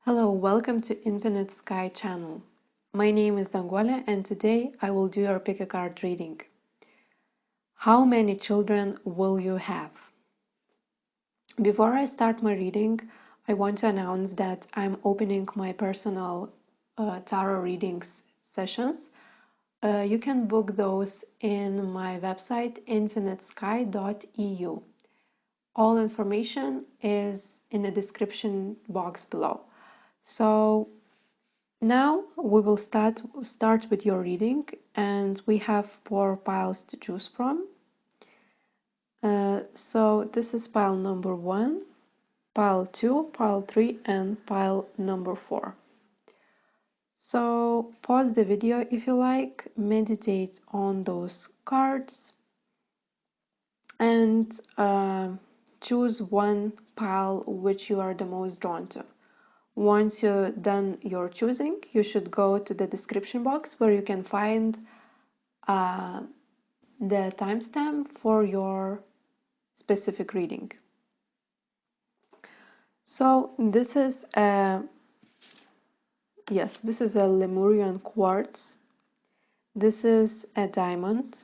Hello, welcome to Infinite Sky channel. My name is Danguole and today I will do your pick a card reading. How many children will you have? Before I start my reading, I want to announce that I'm opening my personal tarot readings sessions. You can book those in my website infinitesky.eu. All information is in the description box below. So now we will start with your reading, and we have 4 piles to choose from. So this is pile number 1, pile 2, pile 3, and pile number 4. So pause the video if you like, meditate on those cards, and choose one pile which you are the most drawn to. Once you're done your choosing, you should go to the description box where you can find the timestamp for your specific reading. So this is a lemurian quartz. This is a diamond.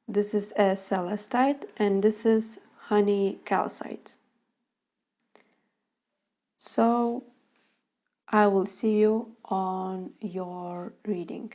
This is a celestite, and this is honey calcite. So I will see you on your reading.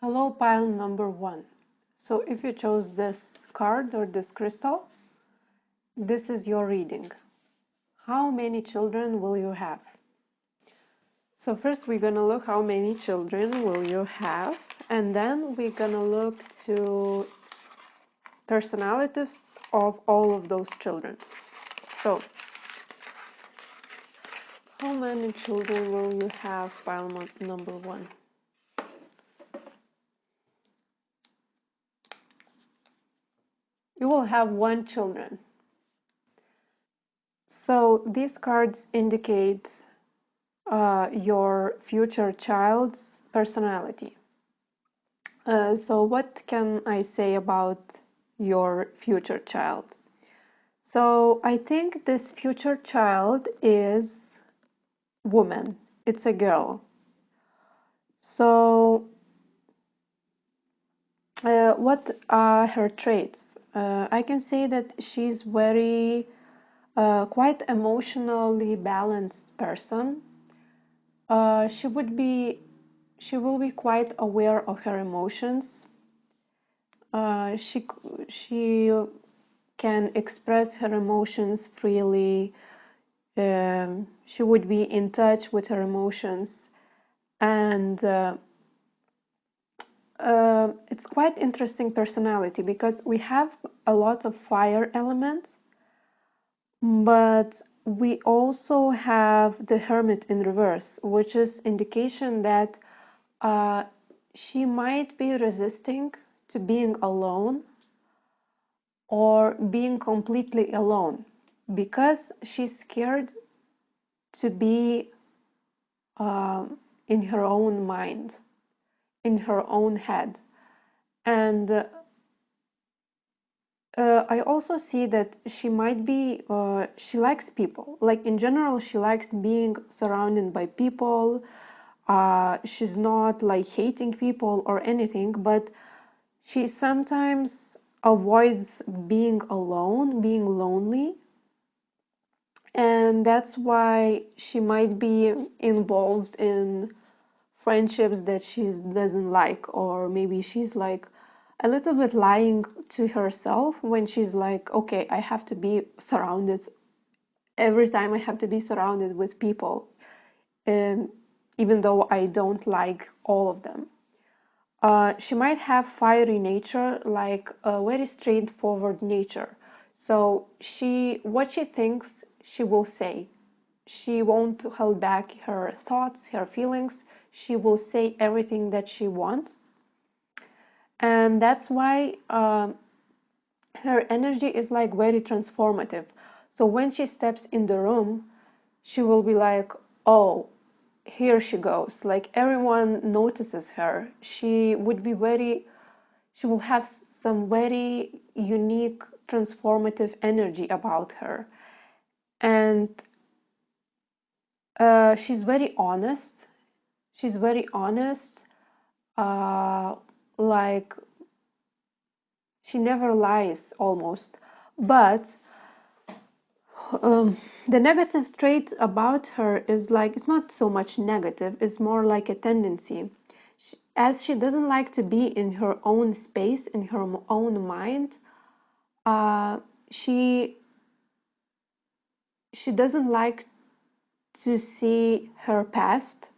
Hello, pile number 1. So if you chose this card or this crystal, this is your reading. How many children will you have? So first we're gonna look how many children will you have, and then we're gonna look to personalities of all of those children. So how many children will you have, pile number 1? You will have 1 children. So these cards indicate your future child's personality. So what can I say about your future child? So I think this future child is woman. It's a girl. So what are her traits? I can say that she's very quite emotionally balanced person. She will be quite aware of her emotions. She can express her emotions freely. She would be in touch with her emotions, and it's quite interesting personality because we have a lot of fire elements, but we also have the Hermit in reverse, which is indication that uh, she might be resisting to being alone or being completely alone because she's scared to be in her own mind, in her own head. And I also see that she might be, she likes people. Like in general, she likes being surrounded by people. She's not like hating people or anything, but she sometimes avoids being alone, being lonely. And that's why she might be involved in friendships that she doesn't like, or maybe she's like a little bit lying to herself when she's like, okay, I have to be surrounded every time, I have to be surrounded with people, and even though I don't like all of them. She might have fiery nature, like a very straightforward nature. So what she thinks, she will say. She won't hold back her thoughts, her feelings. She will say everything that she wants. And that's why her energy is like very transformative. So when she steps in the room, she will be like, oh, here she goes. Like everyone notices her. She will have some very unique transformative energy about her. And she's very honest. She's very honest. Uh, like she never lies almost. But the negative trait about her is like it's not so much negative, it's more like a tendency. As she doesn't like to be in her own space, in her own mind, uh, she doesn't like to see her past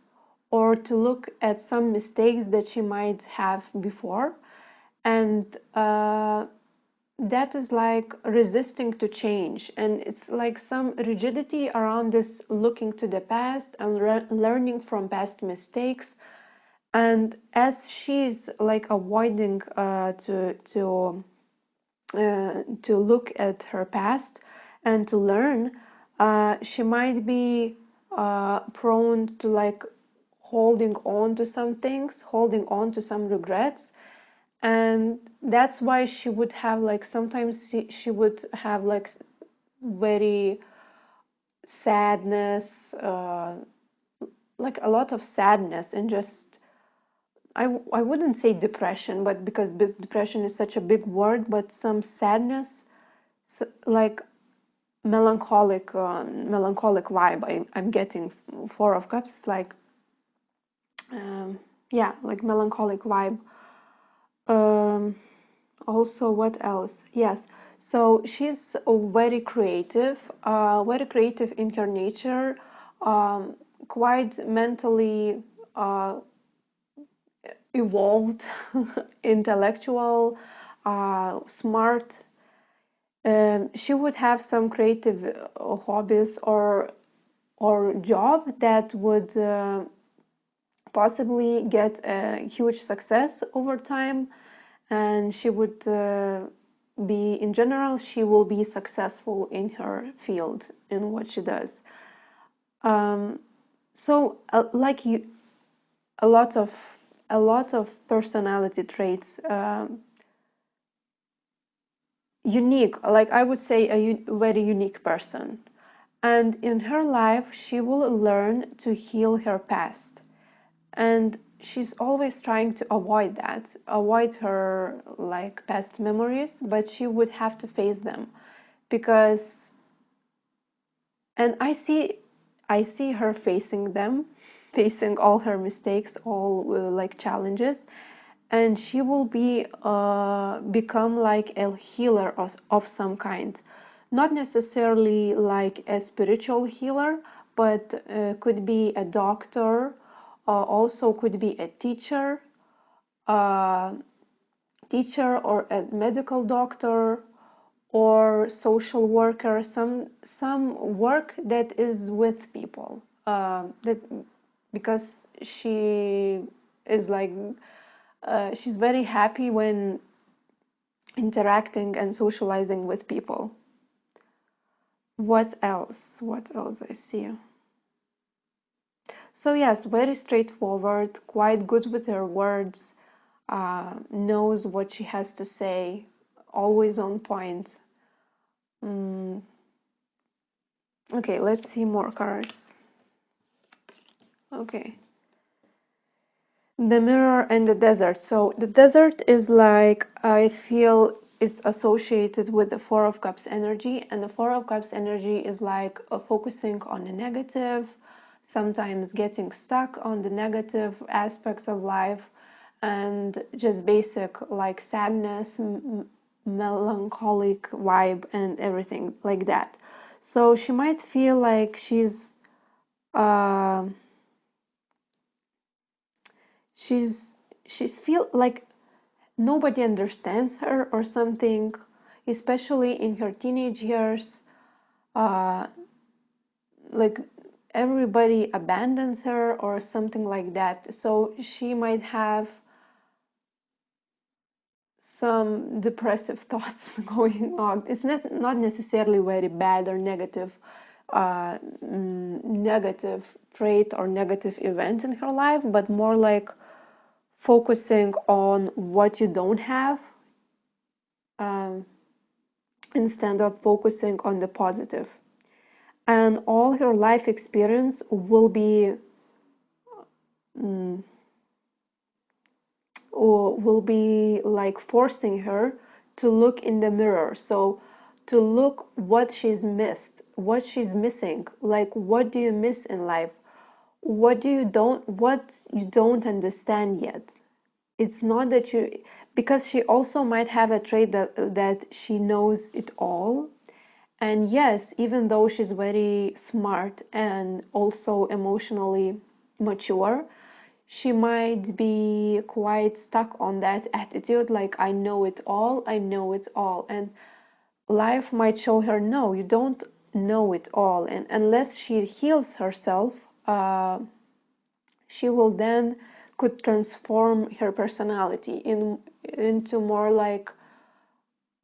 or to look at some mistakes that she might have before, and that is like resisting to change, and it's like some rigidity around this looking to the past and learning from past mistakes. And as she's like avoiding to look at her past and to learn, she might be prone to like holding on to some things, holding on to some regrets. And that's why she would have like sometimes she would have like very sadness, like a lot of sadness, and just I wouldn't say depression, but because depression is such a big word, but some sadness, like melancholic vibe I'm getting. Four of Cups is like yeah, like melancholic vibe. um, Also, what else? Yes, so she's very creative in her nature, quite mentally evolved, intellectual, smart. She would have some creative hobbies or job that would possibly get a huge success over time, and she would be, in general, she will be successful in her field in what she does. So like you, a lot of personality traits, unique, like I would say a very unique person. And in her life she will learn to heal her past, and she's always trying to avoid her like past memories, but she would have to face them because, and I see her facing them facing all her mistakes, all like challenges, and she will be become like a healer of some kind, not necessarily like a spiritual healer, but could be a doctor, also could be a teacher, uh, or a medical doctor, or social worker, some work that is with people, that because she is like she's very happy when interacting and socializing with people. What else? What else I see? So yes, very straightforward, quite good with her words, knows what she has to say, always on point. Okay, let's see more cards. Okay. The mirror and the desert. So the desert is like, I feel it's associated with the Four of Cups energy, and the Four of Cups energy is like focusing on the negative, sometimes getting stuck on the negative aspects of life, and just basic like sadness, melancholic vibe, and everything like that. So she might feel like she's uh, she's feel like nobody understands her or something, especially in her teenage years. uh, like everybody abandons her or something like that, so she might have some depressive thoughts going on. It's not necessarily very bad or negative, negative trait or negative event in her life, but more like focusing on what you don't have, um, instead of focusing on the positive. And all her life experience will be like forcing her to look in the mirror. So to look what she's missed, what she's missing, like what do you miss in life, what you don't understand yet. It's not that you, because she also might have a trait that she knows it all. And yes, even though she's very smart and also emotionally mature, she might be quite stuck on that attitude, like I know it all, I know it all. And life might show her, no, you don't know it all. And unless she heals herself, she will then could transform her personality into more like,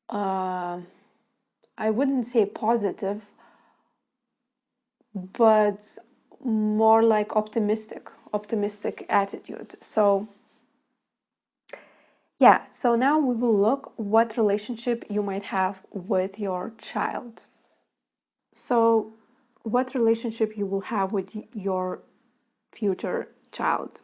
I wouldn't say positive, but more like optimistic attitude. So yeah, so now we will look what relationship you might have with your child. So what relationship you will have with your future child.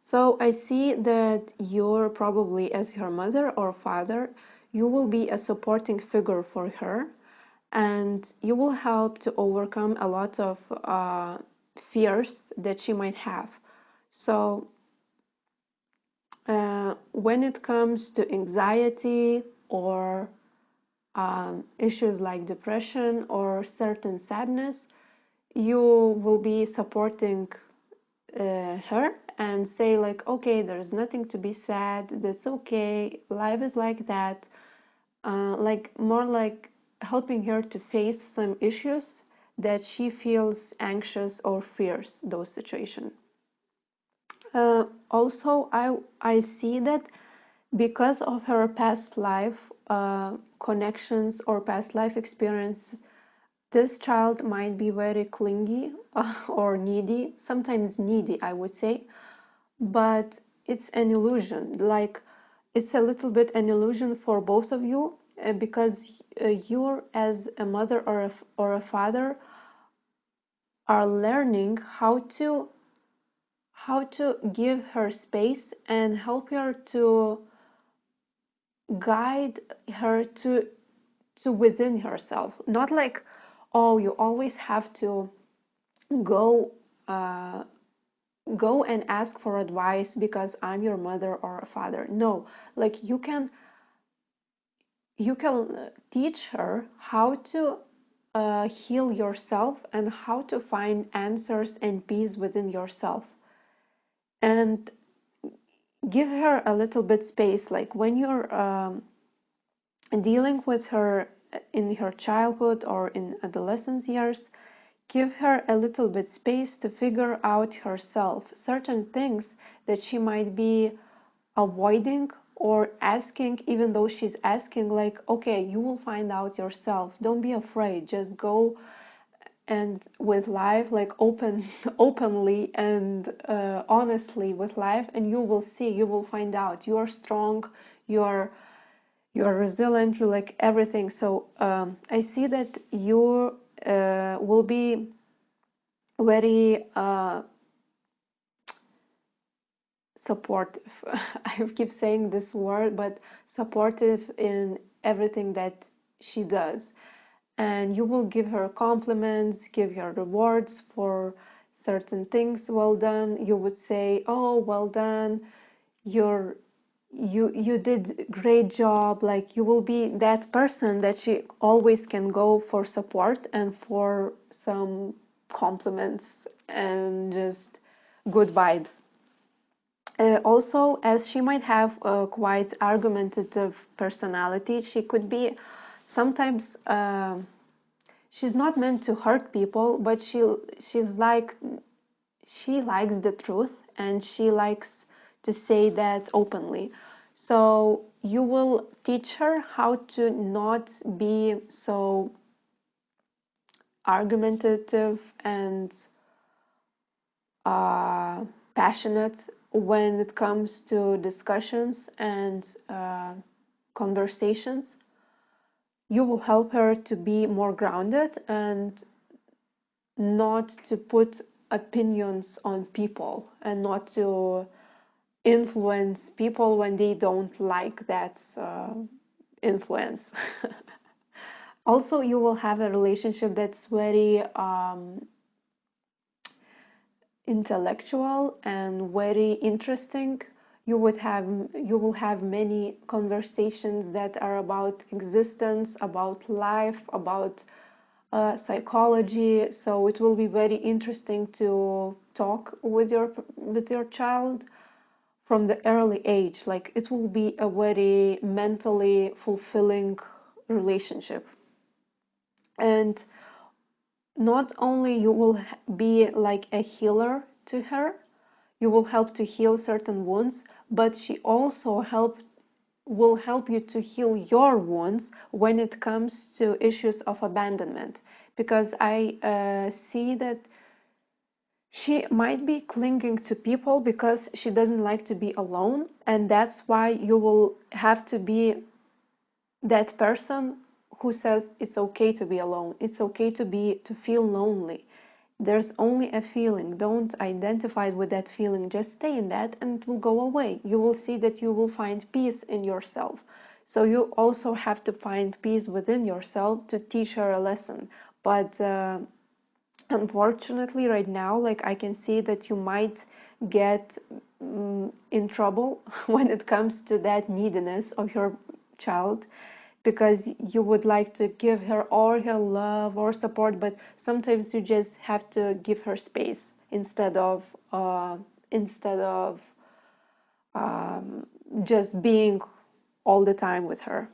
So I see that you're probably, as her mother or father, you will be a supporting figure for her, and you will help to overcome a lot of fears that she might have. So when it comes to anxiety or issues like depression or certain sadness, you will be supporting her and say like, okay, there's nothing to be sad, that's okay, life is like that, like more like helping her to face some issues that she feels anxious or fears those situations. Also, I see that because of her past life connections or past life experience, this child might be very clingy or needy, sometimes needy, I would say, but it's an illusion. Like it's a little bit an illusion for both of you, because you're as a mother or a father are learning how to give her space and help her to guide her to within herself. Not like, oh, you always have to go go and ask for advice because I'm your mother or a father. No, like you can teach her how to heal yourself and how to find answers and peace within yourself, and give her a little bit space. Like when you're dealing with her in her childhood or in adolescence years, give her a little bit space to figure out herself certain things that she might be avoiding or asking, even though she's asking, like, okay, you will find out yourself, don't be afraid, just go and with life, like openly and honestly with life, and you will see, you will find out you are strong, you are resilient, you like everything. So I see that you will be very supportive. I keep saying this word, but supportive in everything that she does. And you will give her compliments, give her rewards for certain things well done. You would say, oh, well done, you did great job. Like you will be that person that she always can go for support and for some compliments and just good vibes. Also, as she might have a quite argumentative personality, she could be sometimes she's not meant to hurt people, but she's like, she likes the truth and she likes to say that openly. So you will teach her how to not be so argumentative and passionate when it comes to discussions and conversations. You will help her to be more grounded and not to put opinions on people and not to influence people when they don't like that influence. Also, you will have a relationship that's very intellectual and very interesting. You will have many conversations that are about existence, about life, about psychology. So it will be very interesting to talk with your child from the early age. Like it will be a very mentally fulfilling relationship. And not only you will be like a healer to her, you will help to heal certain wounds, but she also will help you to heal your wounds when it comes to issues of abandonment. Because I see that she might be clinging to people because she doesn't like to be alone, and that's why you will have to be that person who says it's okay to be alone, it's okay to feel lonely. There's only a feeling. Don't identify with that feeling. Just stay in that and it will go away. You will see that you will find peace in yourself. So you also have to find peace within yourself to teach her a lesson. But unfortunately, right now, like I can see that you might get in trouble when it comes to that neediness of your child, because you would like to give her all her love or support, but sometimes you just have to give her space instead of just being all the time with her.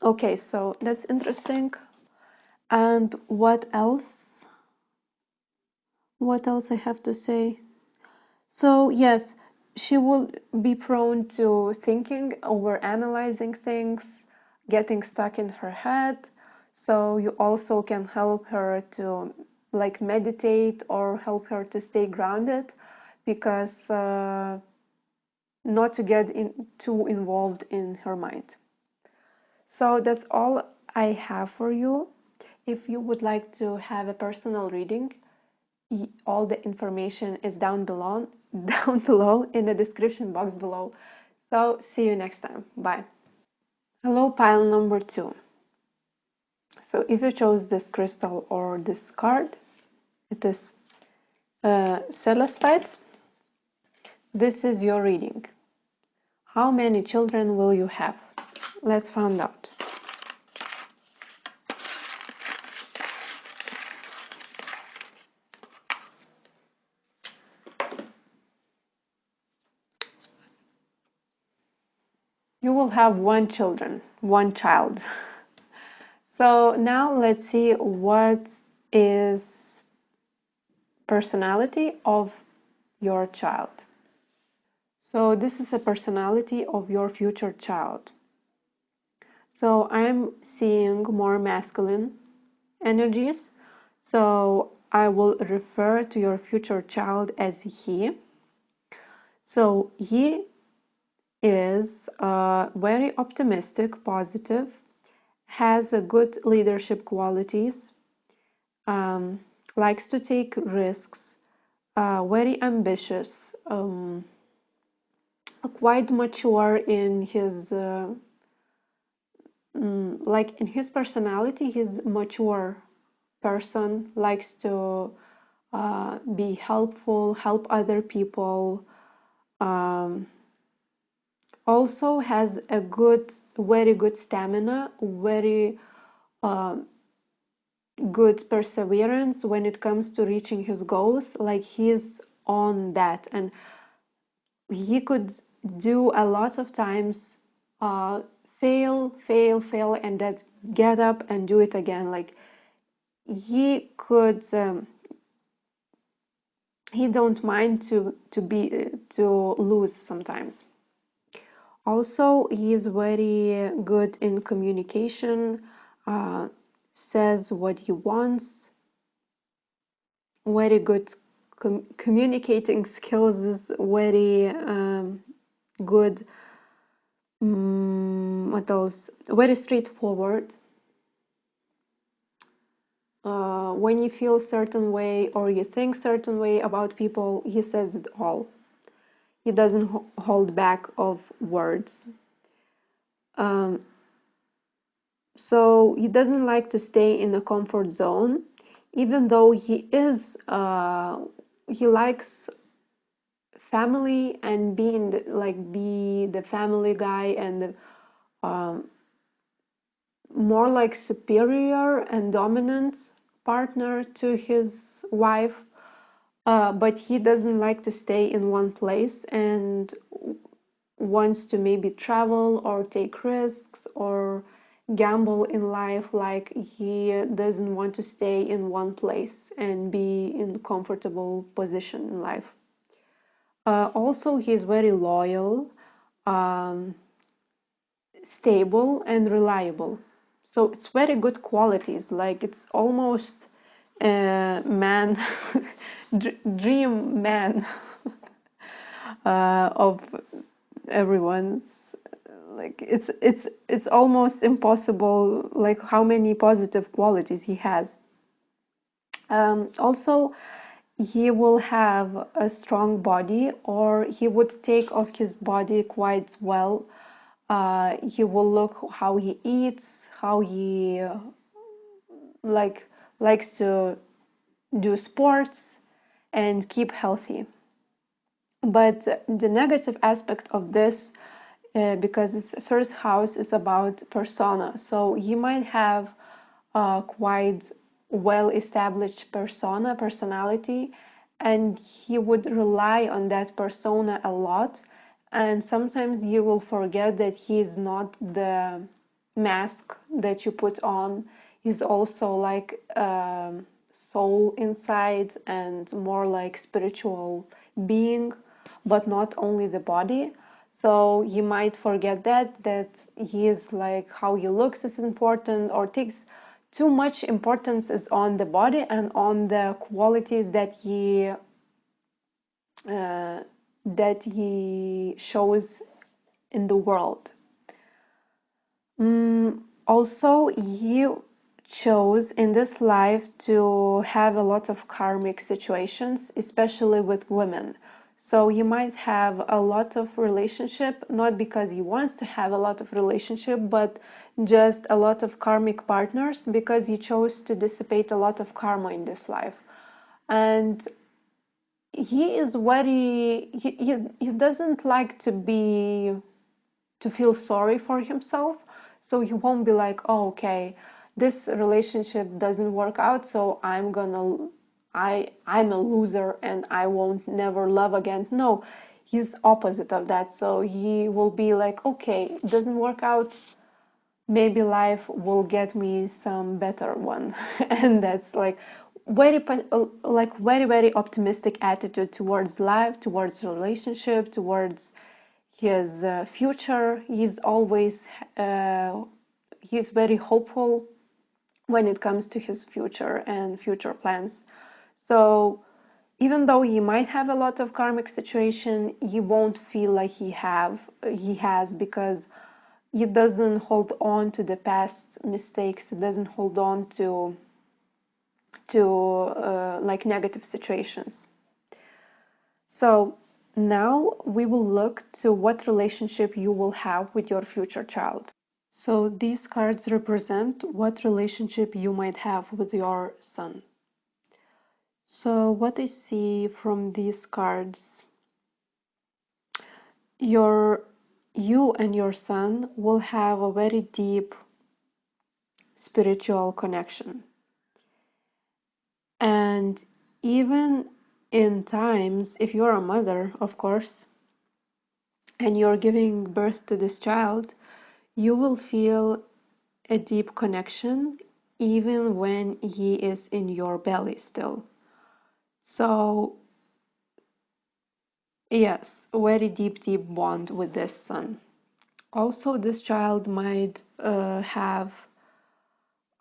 Okay, so that's interesting. And what else? What else I have to say? So yes, she will be prone to thinking, over analyzing things, getting stuck in her head. So you also can help her to like meditate or help her to stay grounded, because not to get too involved in her mind. So that's all I have for you. If you would like to have a personal reading, all the information is down below in the description box below. So see you next time. Bye. Hello, pile number 2. So if you chose this crystal or this card, it is Celestite, this is your reading. How many children will you have? Let's find out. You will have one child. So now let's see what is personality of your child. So this is a personality of your future child. So I'm seeing more masculine energies. So I will refer to your future child as he. So he is very optimistic, positive, has a good leadership qualities, likes to take risks, very ambitious, quite mature in his like in his personality. He's mature person, likes to be helpful, help other people. Also has a very good stamina, very good perseverance when it comes to reaching his goals. Like he's on that, and he could do a lot of times fail, and then get up and do it again. Like he could he don't mind to lose sometimes. Also, he is very good in communication, says what he wants, very good communicating skills, is very good. What else? Very straightforward. When you feel certain way or you think certain way about people, he says it all. He doesn't hold back of words. So he doesn't like to stay in a comfort zone, even though he likes family and be the family guy and more like superior and dominant partner to his wife, but he doesn't like to stay in one place and wants to maybe travel or take risks or gamble in life. Like he doesn't want to stay in one place and be in a comfortable position in life. Also, he's very loyal, stable, and reliable. So it's very good qualities. Like it's almost a man, dream man of everyone's. Like it's almost impossible. Like how many positive qualities he has. Also, he will have a strong body, or he would take of his body quite well. He will look how he eats, how he likes to do sports and keep healthy. But the negative aspect of this, because his first house is about persona, so he might have quite well-established personality, and he would rely on that persona a lot, and sometimes you will forget that he is not the mask that you put on. He's also like soul inside and more like spiritual being, but not only the body. So you might forget that he is like how he looks is important, or takes too much importance is on the body and on the qualities that he shows in the world. Also, you chose in this life to have a lot of karmic situations, especially with women. So you might have a lot of relationship, not because he wants to have a lot of relationship, but just a lot of karmic partners, because he chose to dissipate a lot of karma in this life. And he is very he doesn't like to feel sorry for himself, so he won't be like, oh, okay, this relationship doesn't work out, so I'm a loser and I won't never love again. No, he's opposite of that. So he will be like, okay, it doesn't work out, maybe life will get me some better one. And that's like very optimistic attitude towards life, towards relationship, towards his future. He's very hopeful when it comes to his future and future plans. So even though he might have a lot of karmic situation, he won't feel like he has, because he doesn't hold on to the past mistakes. He doesn't hold on to like negative situations. So now we will look to what relationship you will have with your future child. So these cards represent what relationship you might have with your son. So what I see from these cards, you and your son will have a very deep spiritual connection. And even in times, if you're a mother, of course, and you're giving birth to this child, you will feel a deep connection even when he is in your belly still. So yes, a very deep bond with this son. Also, this child might have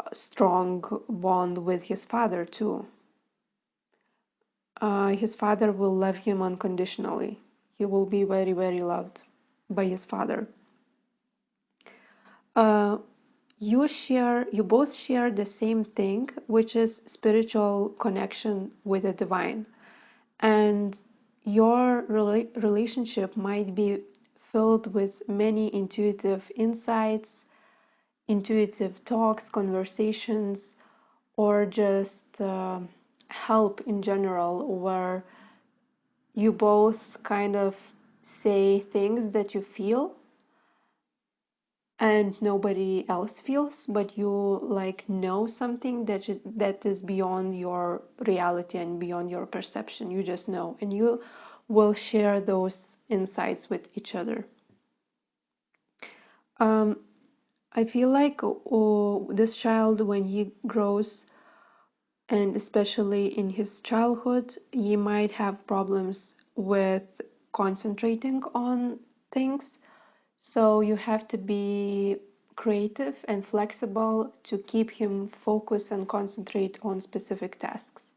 a strong bond with his father too. His father will love him unconditionally. He will be very loved by his father. You both share the same thing, which is spiritual connection with the divine. And your relationship might be filled with many intuitive insights, intuitive talks, conversations, or just help in general, where you both kind of say things that you feel and nobody else feels, but you like know something that is beyond your reality and beyond your perception. You just know, and you will share those insights with each other. I feel like this child, when he grows, and especially in his childhood, he might have problems with concentrating on things. So you have to be creative and flexible to keep him focused and concentrate on specific tasks.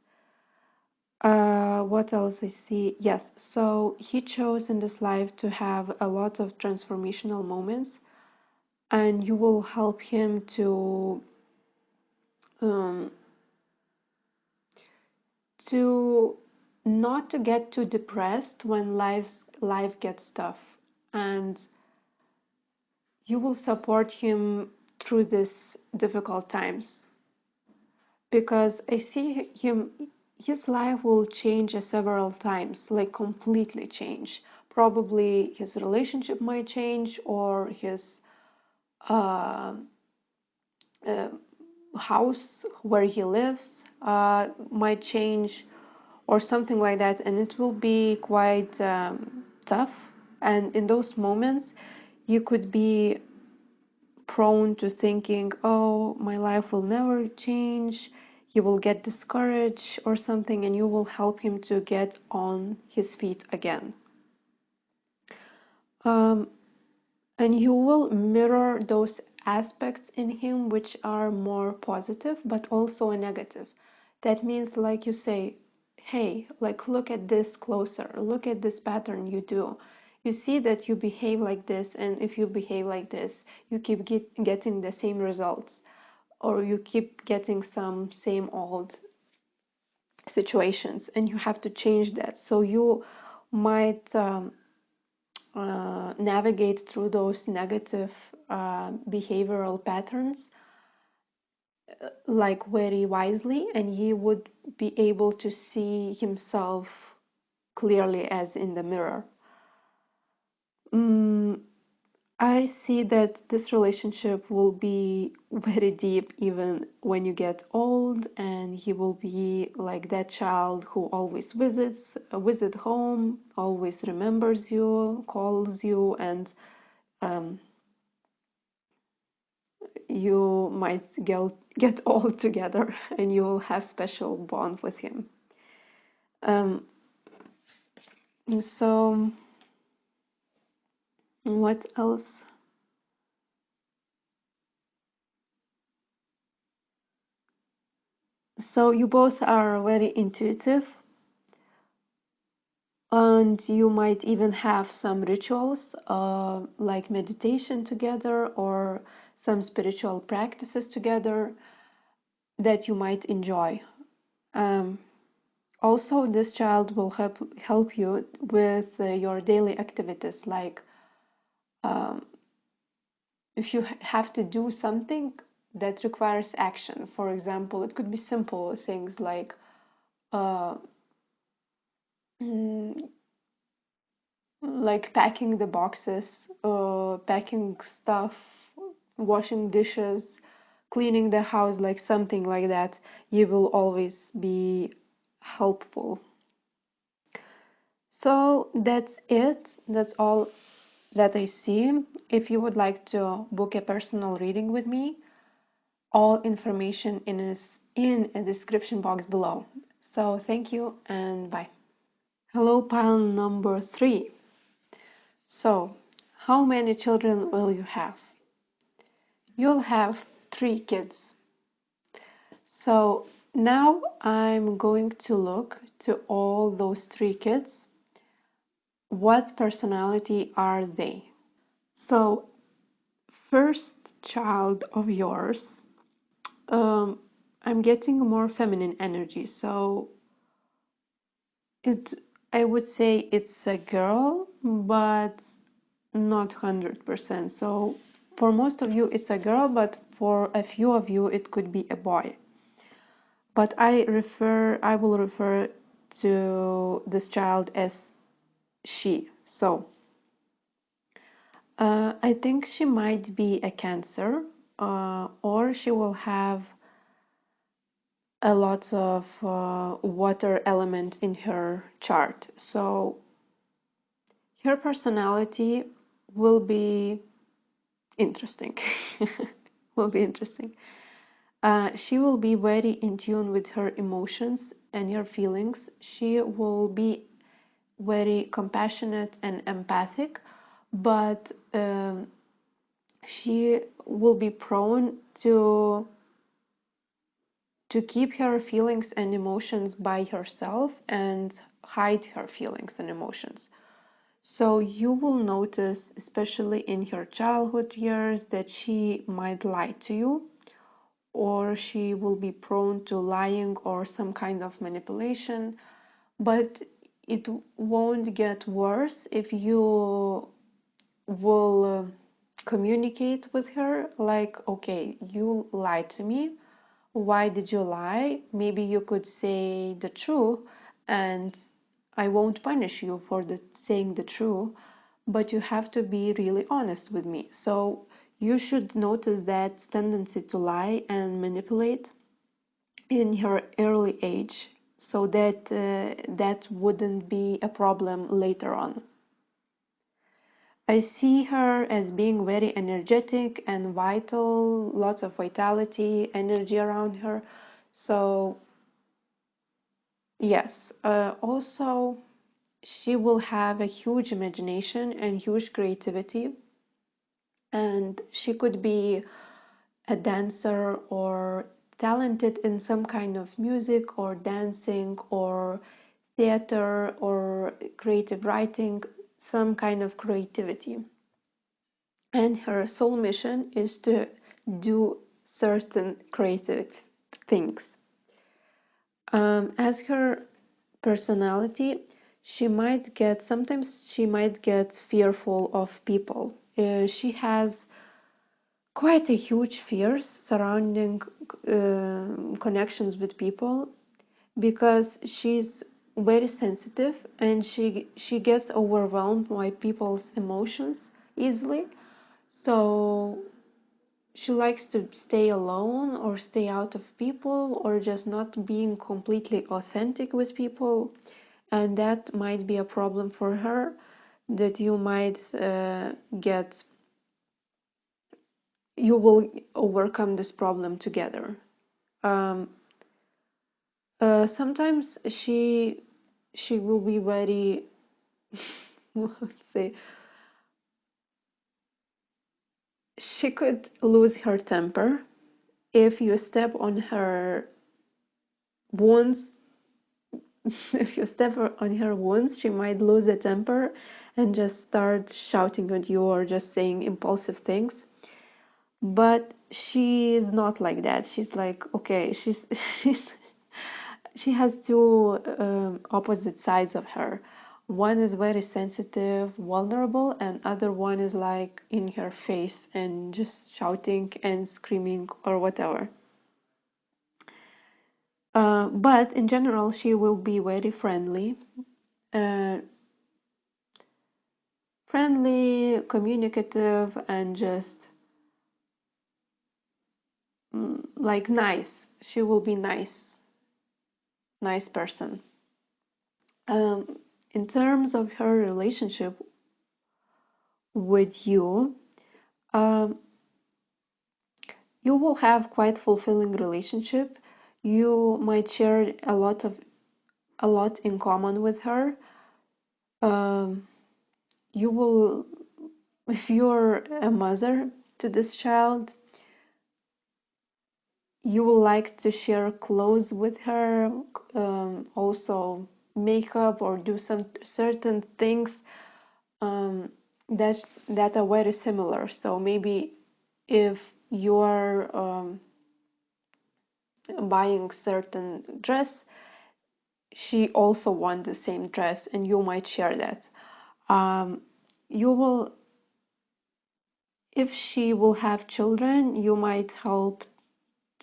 What else I see? Yes, so he chose in this life to have a lot of transformational moments, and you will help him um, to not to get too depressed when life gets tough, and you will support him through these difficult times, because I see his life will change several times, like completely change. Probably his relationship might change, or his uh, uh, house where he lives might change, or something like that, and it will be quite tough. And in those moments, you could be prone to thinking, oh, my life will never change. He will get discouraged or something, and you will help him to get on his feet again. Um, and you will mirror those aspects in him which are more positive, but also a negative. That means, like you say, hey, like, look at this closer, look at this pattern you do. You see that you behave like this, and if you behave like this, you keep getting the same results, or you keep getting some same old situations, and you have to change that. So you might navigate through those negative behavioral patterns like very wisely, and he would be able to see himself clearly as in the mirror. I see that this relationship will be very deep even when you get old, and he will be like that child who always visit home, always remembers you, calls you, and um, you might get old together and you'll have special bond with him. Um, so what else? So you both are very intuitive, and you might even have some rituals like meditation together or some spiritual practices together that you might enjoy. Um, Also, this child will help you with your daily activities, like um, if you have to do something that requires action. For example, it could be simple things like uh, mm, like packing the boxes, packing stuff, washing dishes, cleaning the house, like something like that. You will always be helpful. So that's it. That's all that I see. If you would like to book a personal reading with me, all information is in a description box below. So thank you and bye. Hello, pile number 3. So, how many children will you have? You'll have 3 kids. So now I'm going to look to all those 3 kids. What personality are they? So, first child of yours, um, I'm getting more feminine energy. So it, I would say it's a girl, but not 100%. So for most of you, it's a girl, but for a few of you, it could be a boy. But I will refer to this child as she. So I think she might be a Cancer, or she will have a lot of water element in her chart. So her personality will be interesting. Will be interesting. She will be very in tune with her emotions and her feelings. She will be very compassionate and empathic, but she will be prone to keep her feelings and emotions by herself and hide her feelings and emotions. So you will notice, especially in her childhood years, that she might lie to you, or she will be prone to lying or some kind of manipulation. But it won't get worse if you will communicate with her like, okay, you lied to me. Why did you lie? Maybe you could say the truth, and I won't punish you for saying the truth, but you have to be really honest with me. So you should notice that tendency to lie and manipulate in her early age, so that that wouldn't be a problem later on. I see her as being very energetic and vital, lots of vitality, energy around her. So yes, also she will have a huge imagination and huge creativity, and she could be a dancer or talented in some kind of music or dancing or theater or creative writing, some kind of creativity. And her soul mission is to do certain creative things. As her personality, sometimes she might get fearful of people. She has quite a huge fears surrounding connections with people, because she's very sensitive, and she gets overwhelmed by people's emotions easily. So she likes to stay alone or stay out of people, or just not being completely authentic with people, and that might be a problem for her that you might get. You will overcome this problem together. um, Sometimes she will be very let's say, she could lose her temper if you step on her wounds. If you step on her wounds, she might lose a temper and just start shouting at you or just saying impulsive things. But she is not like that. She's like, okay, she has two opposite sides of her. One is very sensitive, vulnerable, and other one is like in her face and just shouting and screaming or whatever. But in general, she will be very friendly, uh, communicative, and just like nice. She will be nice person. Um, in terms of her relationship with you, um, you will have quite fulfilling relationship. You might share a lot in common with her. Um, you will, if you're a mother to this child, you will like to share clothes with her, also makeup, or do some certain things that are very similar. So maybe if you are buying certain dress, she also wants the same dress, and you might share that. You will, if she will have children, you might help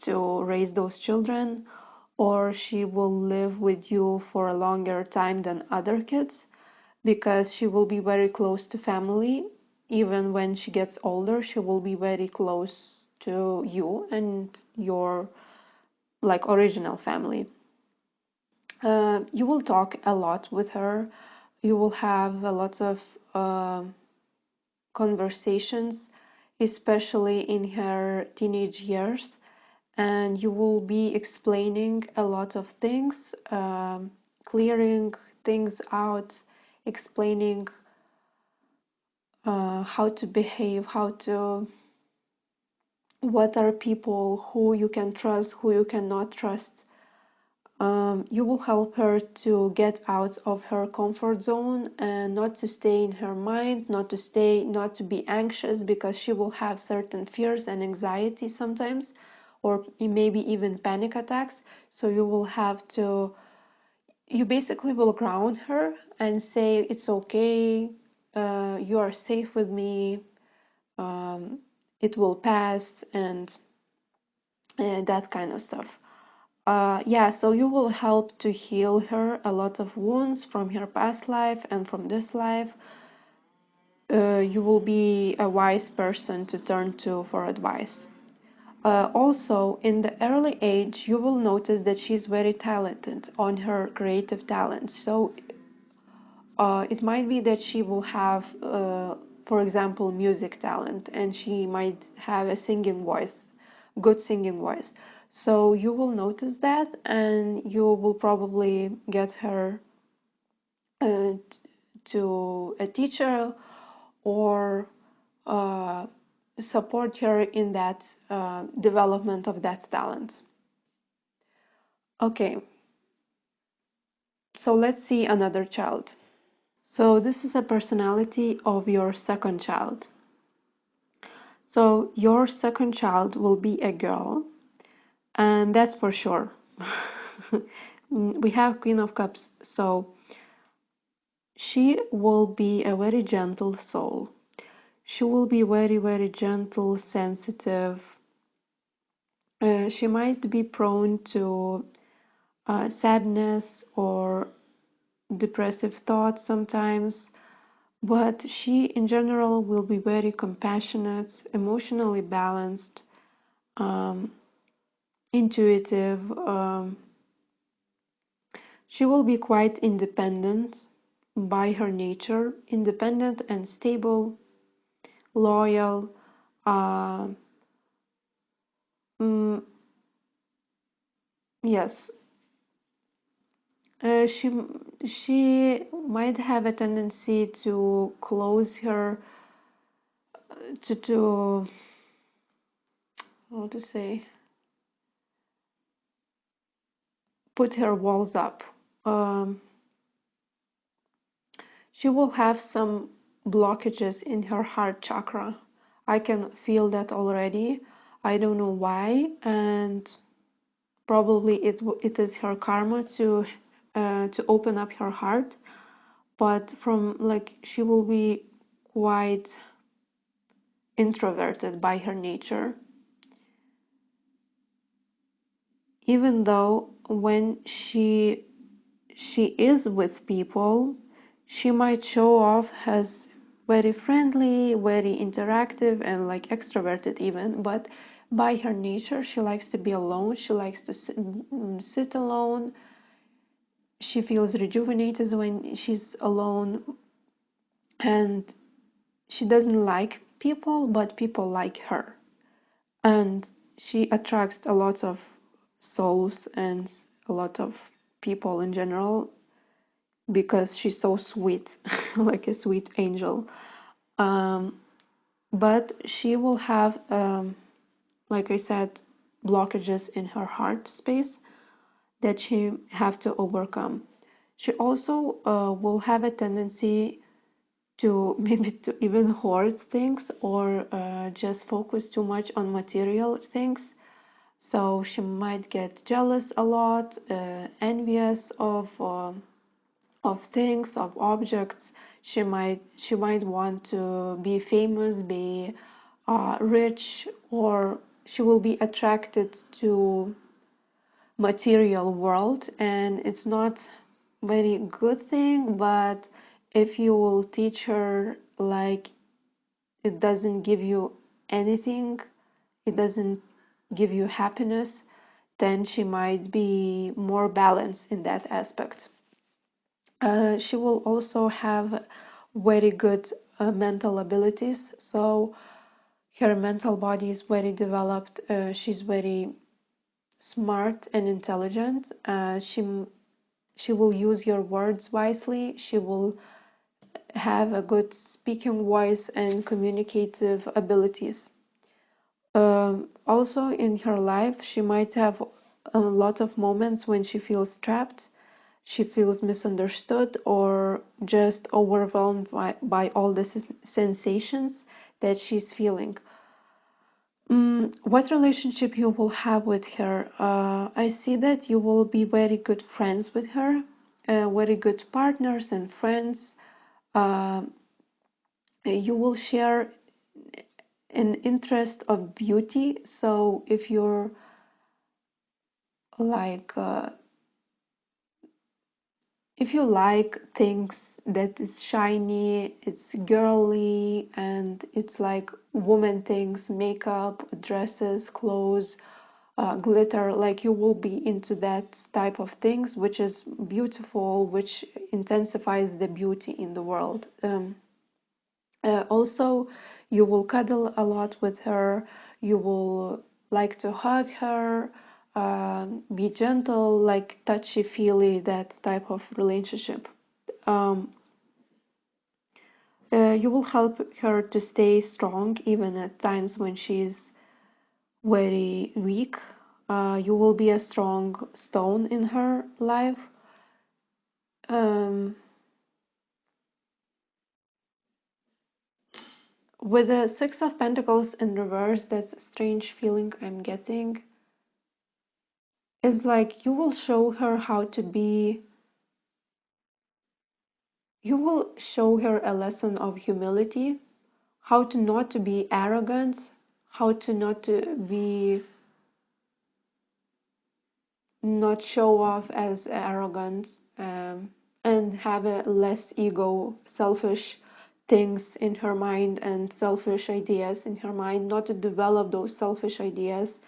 to raise those children, or she will live with you for a longer time than other kids, because she will be very close to family. Even when she gets older, she will be very close to you and your like original family. You will talk a lot with her. You will have a lot of uh, conversations, especially in her teenage years, and you will be explaining a lot of things, clearing things out, explaining how to behave, what are people who you can trust, who you cannot trust. You will help her to get out of her comfort zone and not to stay in her mind, not to be anxious, because she will have certain fears and anxiety sometimes, or maybe even panic attacks. So you basically will ground her and say, it's okay, you are safe with me, it will pass, and that kind of stuff. Yeah, so you will help to heal her a lot of wounds from her past life and from this life. You will be a wise person to turn to for advice. Also, in the early age, you will notice that she's very talented on her creative talents. So it might be that she will have, for example, music talent, and she might have a singing voice, good singing voice. So you will notice that, and you will probably get her uh, to a teacher, or uh, support her in that development of that talent. Okay, so let's see another child. So this is a personality of your second child. So your second child will be a girl, and that's for sure. We have Queen of Cups, so she will be a very gentle soul. She will be very, very gentle, sensitive. She might be prone to sadness or depressive thoughts sometimes, but she in general will be very compassionate, emotionally balanced, um, intuitive. She will be quite independent by her nature, independent and stable, loyal. Uh, mm, yes, she might have a tendency to close her to how to say, put her walls up. Um, she will have some blockages in her heart chakra. I can feel that already. I don't know why, and probably it is her karma to open up her heart. But from like she will be quite introverted by her nature, even though when she is with people, she might show off as very friendly, very interactive, and like extroverted even, but by her nature, she likes to be alone. She likes to sit alone. She feels rejuvenated when she's alone, and she doesn't like people, but people like her. And she attracts a lot of souls and a lot of people in general because she's so sweet, like a sweet angel. Um, but she will have, like I said, blockages in her heart space that she have to overcome. She also will have a tendency to maybe to even hoard things or just focus too much on material things. So she might get jealous a lot, envious of things, of objects. She might want to be famous, be rich, or she will be attracted to material world, and it's not very good thing. But if you will teach her like it doesn't give you anything, it doesn't give you happiness, then she might be more balanced in that aspect. She will also have very good mental abilities. So her mental body is very developed. She's very smart and intelligent. She will use your words wisely. She will have a good speaking voice and communicative abilities. Also in her life, she might have a lot of moments when she feels trapped, she feels misunderstood, or just overwhelmed by all the sensations that she's feeling. What relationship you will have with her? I see that you will be very good friends with her, very good partners and friends. Uh, you will share an interest of beauty. So if you're like if you like things that is shiny, it's girly, and it's like woman things, makeup, dresses, clothes, glitter, like you will be into that type of things, which is beautiful, which intensifies the beauty in the world. Also, you will cuddle a lot with her. You will like to hug her, be gentle, like touchy-feely, that type of relationship. Um, you will help her to stay strong even at times when she's very weak. You will be a strong stone in her life. Um, with the Six of Pentacles in reverse, that's a strange feeling I'm getting. Is like you will show her how to be, you will show her a lesson of humility, how to not to be arrogant, how to not to be, not show off as arrogant, and and have a less ego, selfish things in her mind and selfish ideas in her mind, not to develop those selfish ideas,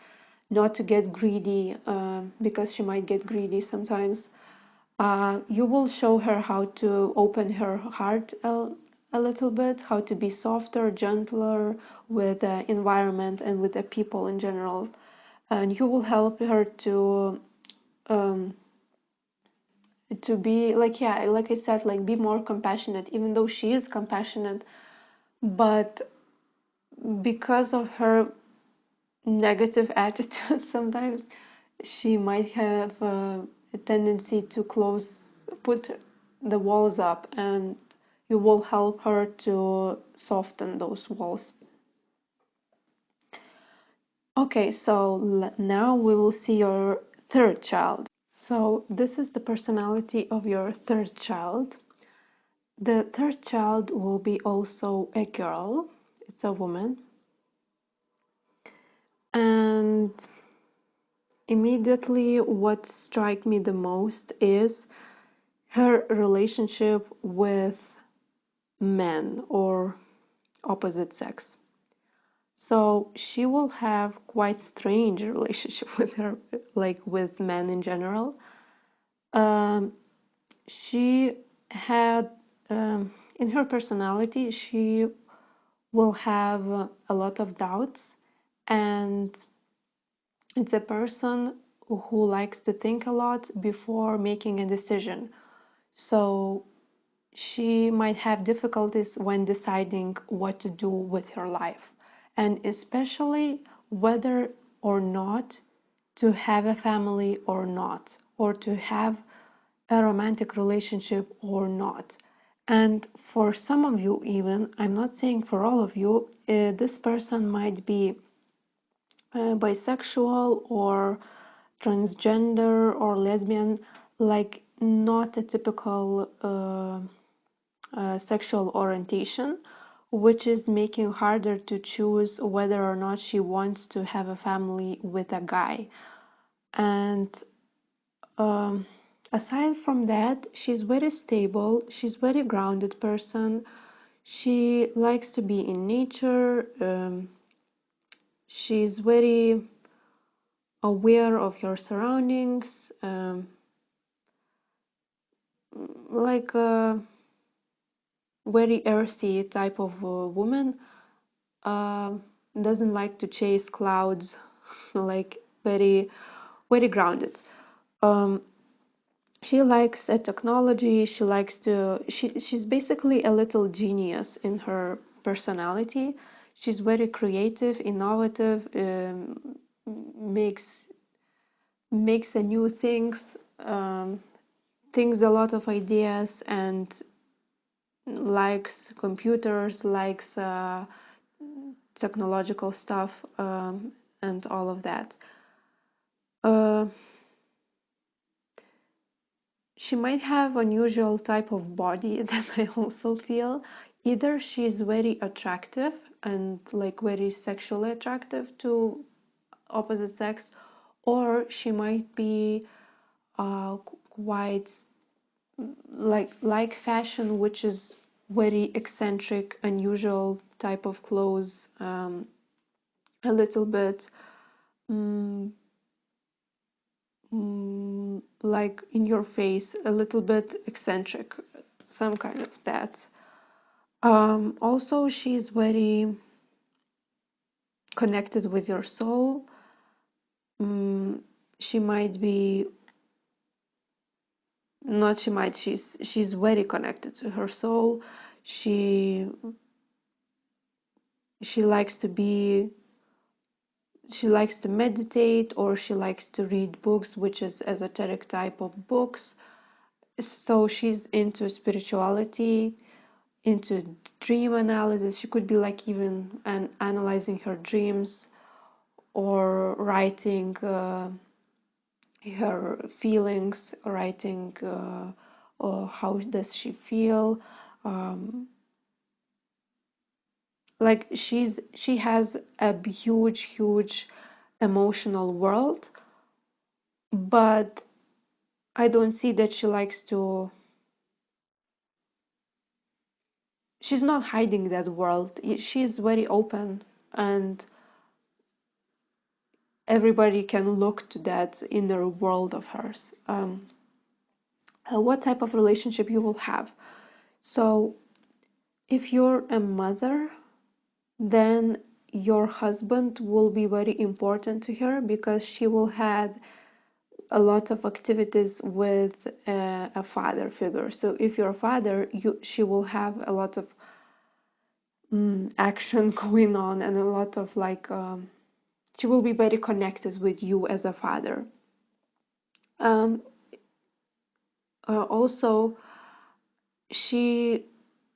not to get greedy, because she might get greedy sometimes. You will show her how to open her heart a little bit, how to be softer, gentler with the environment and with the people in general. And you will help her um, to be like, yeah, like I said, like be more compassionate, even though she is compassionate, but because of her negative attitude sometimes she might have a tendency to put the walls up, and you will help her to soften those walls. Okay, so now we will see your third child. So this is the personality of your third child. The third child will be also a girl. It's a woman. And immediately what struck me the most is her relationship with men or opposite sex. So she will have quite strange relationship with her, like with men in general. She had in her personality, she will have a lot of doubts, and it's a person who likes to think a lot before making a decision. So she might have difficulties when deciding what to do with her life, and especially whether or not to have a family or not, or to have a romantic relationship or not. And for some of you, even, I'm not saying for all of you, this person might be bisexual or transgender or lesbian, like not a typical sexual orientation, which is making harder to choose whether or not she wants to have a family with a guy. And um, aside from that, she's very stable, she's very grounded person. She likes to be in nature. She's very aware of her surroundings, like a very earthy type of woman. uh, doesn't like to chase clouds, like very, very grounded. Um, she likes technology. She likes to. She's basically a little genius in her personality. She's very creative, innovative, makes a new things, thinks a lot of ideas, and likes computers, likes technological stuff, and all of that. Uh, she might have unusual type of body that I also feel. Either she's very attractive and like very sexually attractive to opposite sex, or she might be quite like fashion, which is very eccentric, unusual type of clothes, a little bit like in your face, a little bit eccentric, some kind of that. Also, she's very connected with your soul. She might be not she might she's very connected to her soul. She likes to be she likes to meditate, or she likes to read books, which is esoteric type of books. So she's into spirituality, into dream analysis. She could be like even analyzing her dreams, or writing her feelings, writing or how does she feel. Like she has a huge emotional world, but I don't see that she likes to she's not hiding that world. She's very open, and everybody can look to that inner world of hers. What type of relationship you will have? So if you're a mother, then your husband will be very important to her, because she will have a lot of activities with a father figure. So if you're a father, she will have a lot of action going on, and a lot of she will be very connected with you as a father. Also, she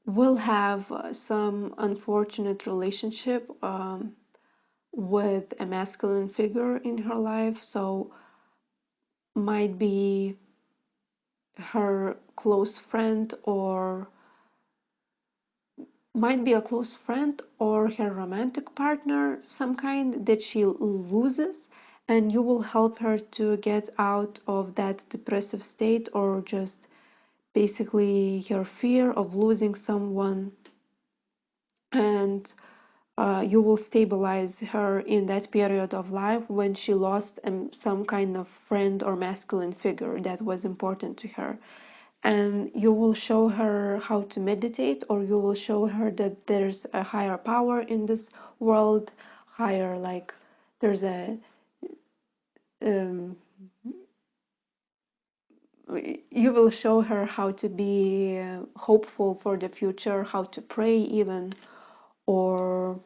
will have some unfortunate relationship with a masculine figure in her life. So might be her close friend, or might be a close friend or her romantic partner, some kind, that she loses, and you will help her to get out of that depressive state, or just basically her fear of losing someone, and you will stabilize her in that period of life when she lost some kind of friend or masculine figure that was important to her. And you will show her how to meditate, or you will show her that there's a higher power in this world, higher, like there's a um, you will show her how to be hopeful for the future, how to pray even, or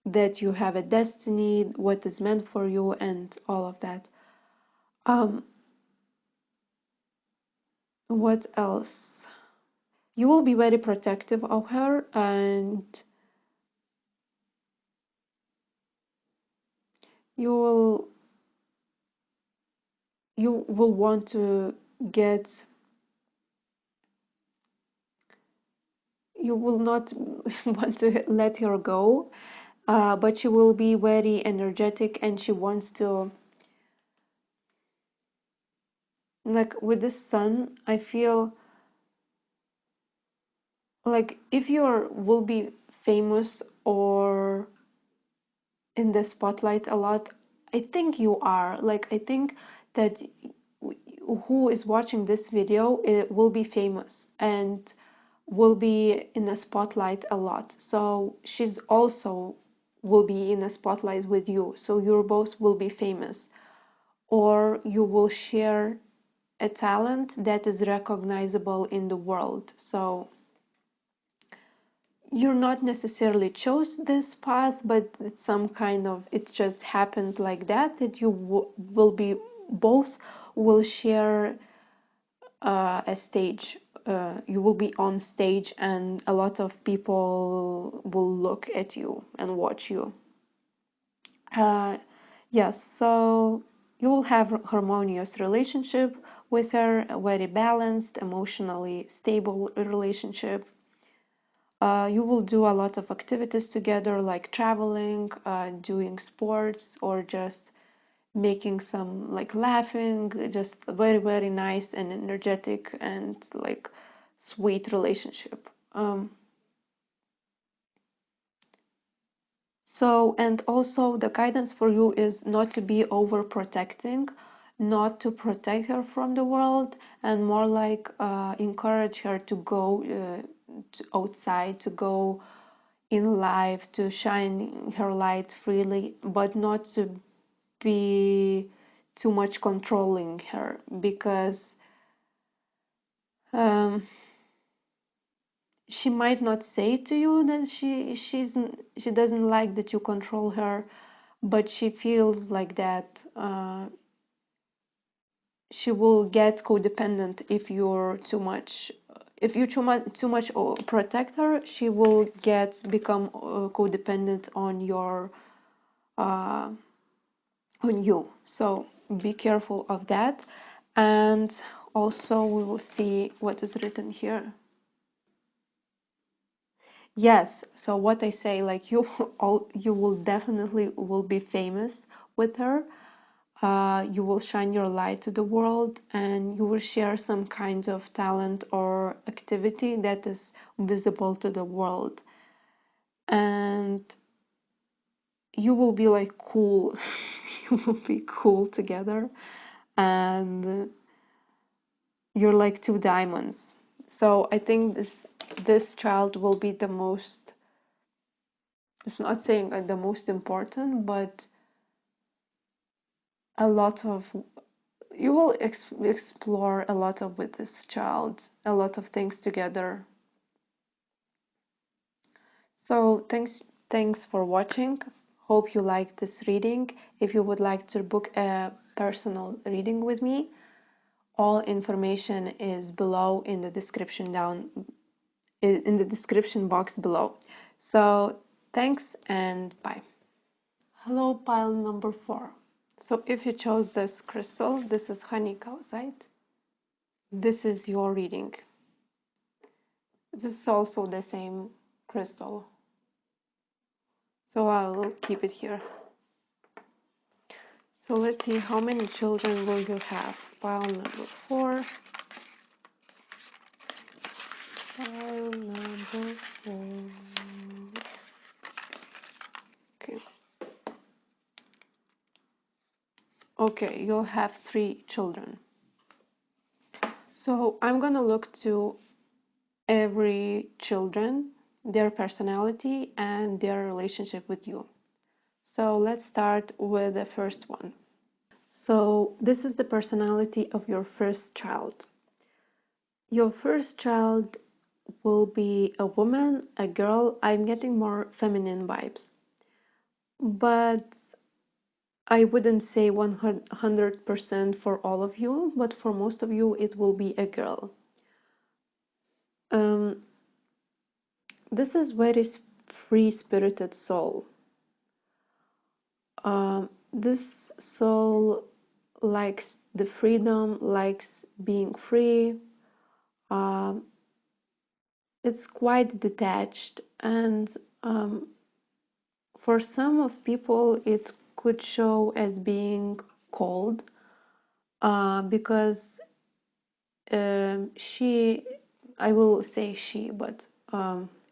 that you have a destiny, what is meant for you, and all of that. What else? You will be very protective of her, and you will want to get, you will not want to let her go, but she will be very energetic, and she wants to, like with the sun, I feel like if you will be famous or in the spotlight a lot, I think you are, like I think that who is watching this video, it will be famous and will be in the spotlight a lot. So she's also will be in a spotlight with you, so you both will be famous, or you will share a talent that is recognizable in the world. So you're not necessarily chose this path, but it's some kind of, it just happens like that, that you will be both will share a stage. You will be on stage, and a lot of people will look at you and watch you. Yes, so you will have a harmonious relationship with her, a very balanced, emotionally stable relationship. You will do a lot of activities together, like traveling, doing sports, or just making some, like laughing, just very, very nice and energetic and like sweet relationship. So, and also the guidance for you is not to be overprotecting, not to protect her from the world, and more like encourage her to go outside, to go in life, to shine her light freely, but not to be too much controlling her, because she might not say to you that she doesn't like that you control her, but she feels like that she will get codependent if you're too much, if you too much protect her, she will become codependent on your on you. So be careful of that. And also we will see what is written here. Yes, so what I say, like you will definitely will be famous with her. You will shine your light to the world, and you will share some kind of talent or activity that is visible to the world. And you will be like cool. You will be cool together, and you're like two diamonds. So I think this child will be the most, it's not saying the most important, but a lot of, you will explore a lot of with this child, a lot of things together. So thanks for watching. Hope you liked this reading. If you would like to book a personal reading with me, all information is below in the description in the description box below. So thanks and bye. Hello, pile number 4. So if you chose this crystal, this is honey calcite. This is your reading. This is also the same crystal. So I will keep it here. So let's see, how many children will you have? Pile number 4. Pile number 4. Okay. Okay, you'll have 3 children. So I'm gonna look to every children, their personality and their relationship with you. So let's start with the first one. So this is the personality of your first child. Your first child will be a woman, a girl. I'm getting more feminine vibes, but I wouldn't say 100% for all of you, but for most of you it will be a girl. This is very free-spirited soul. This soul likes the freedom, likes being free. It's quite detached, and for some of people it could show as being cold, because I will say she, but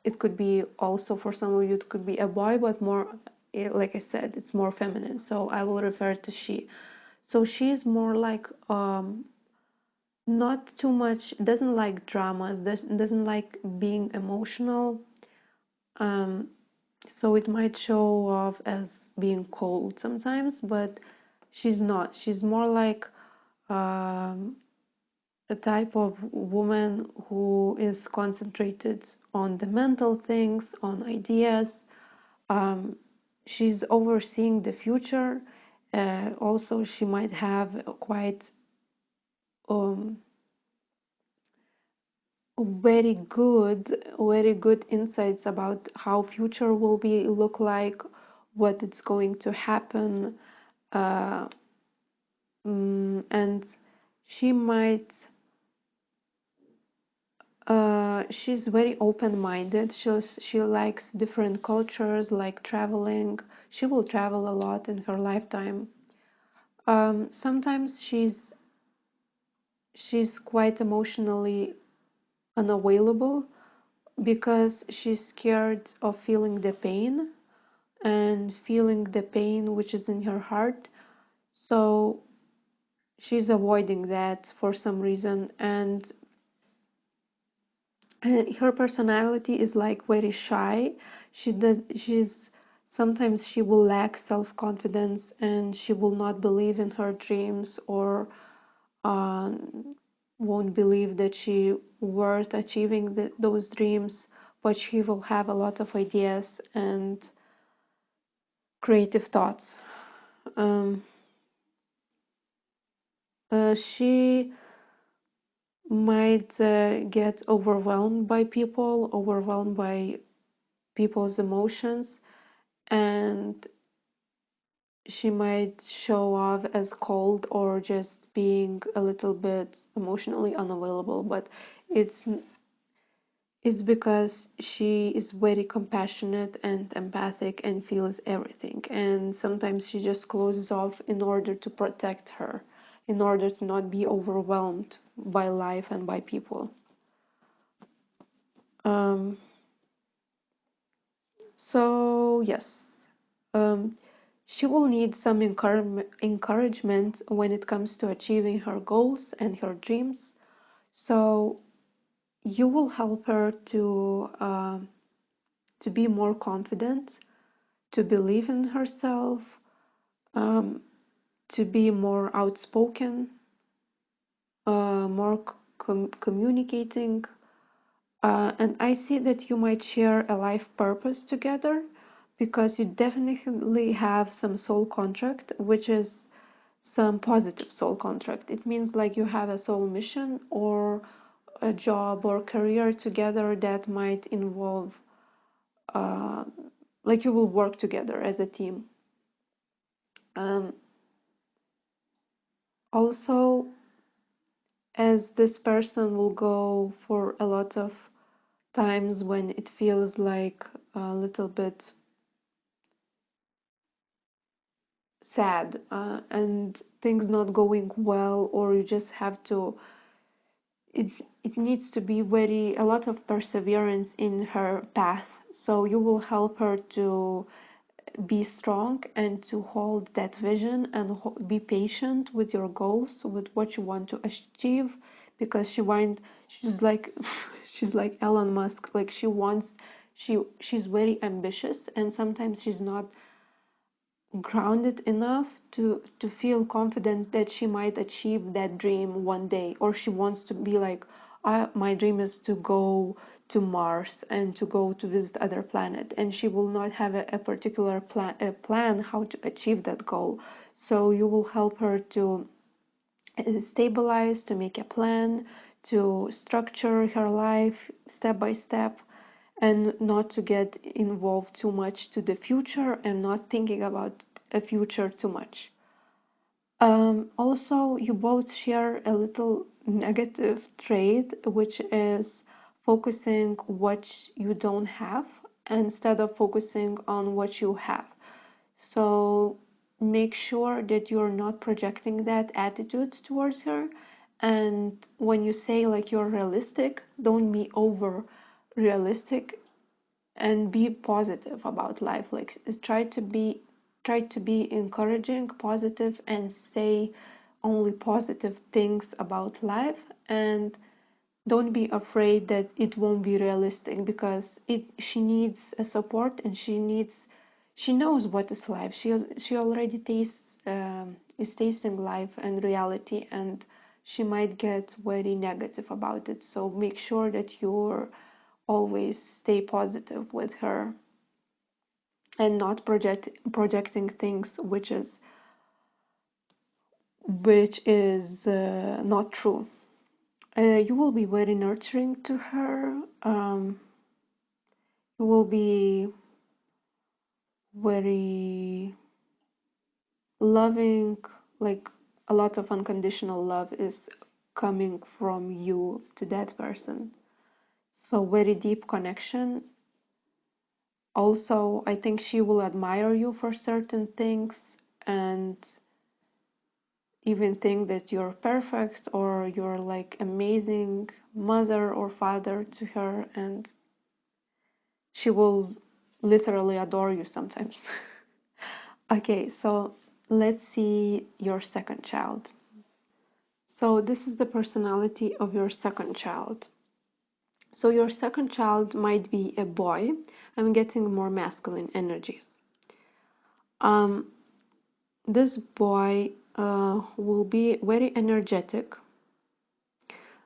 it could be also, for some of you it could be a boy, but more, like I said, it's more feminine, so I will refer to she. So she's more like not too much, doesn't like dramas, doesn't like being emotional, so it might show off as being cold sometimes, but she's not. She's more like a type of woman who is concentrated on the mental things, on ideas. She's overseeing the future. Also, she might have quite very good insights about how future will be look like, what it's going to happen, and she might she's very open-minded. She likes different cultures, like traveling. She will travel a lot in her lifetime. Sometimes she's quite emotionally unavailable because she's scared of feeling the pain and feeling the pain which is in her heart. So she's avoiding that for some reason, and her personality is like very shy. She's sometimes she will lack self-confidence, and she will not believe in her dreams, or won't believe that she worth achieving those dreams, but she will have a lot of ideas and creative thoughts. She might get overwhelmed by people, overwhelmed by people's emotions, and she might show off as cold or just being a little bit emotionally unavailable, but is because she is very compassionate and empathic and feels everything. And sometimes she just closes off in order to protect her, in order to not be overwhelmed by life and by people. Um, so, yes, um, she will need some encouragement when it comes to achieving her goals and her dreams. So, you will help her to be more confident, to believe in herself, um, to be more outspoken, more communicating. And I see that you might share a life purpose together because you definitely have some soul contract, which is some positive soul contract. It means like you have a soul mission or a job or career together that might involve, uh, like you will work together as a team. Um, Also, as this person will go for a lot of times when it feels like a little bit sad, and things not going well, or you just have to, it needs to be very a lot of perseverance in her path. So you will help her to be strong and to hold that vision and be patient with your goals, with what you want to achieve, because she's like she's like Elon Musk. Like she's very ambitious, and sometimes she's not grounded enough to feel confident that she might achieve that dream one day, or she wants to be like, my dream is to go to Mars and to go to visit other planet, and she will not have a particular plan how to achieve that goal. So you will help her to stabilize, to make a plan, to structure her life step by step, and not to get involved too much to the future and not thinking about a future too much. Also, you both share a little negative trait, which is focusing what you don't have instead of focusing on what you have. So make sure that you're not projecting that attitude towards her. And when you say like you're realistic, don't be over realistic and be positive about life. Like try to be encouraging, positive, and say only positive things about life. And don't be afraid that it won't be realistic, because she needs a support, and she knows what is life. She already is tasting life and reality, and she might get very negative about it. So make sure that you're always stay positive with her and not projecting things which is not true. You will be very nurturing to her. You will be very loving, like a lot of unconditional love is coming from you to that person. So very deep connection. Also, I think she will admire you for certain things and even think that you're perfect or you're like amazing mother or father to her, and she will literally adore you sometimes. Okay, so let's see your second child. So this is the personality of your second child. So your second child might be a boy. I'm getting more masculine energies. Um, this boy will be very energetic,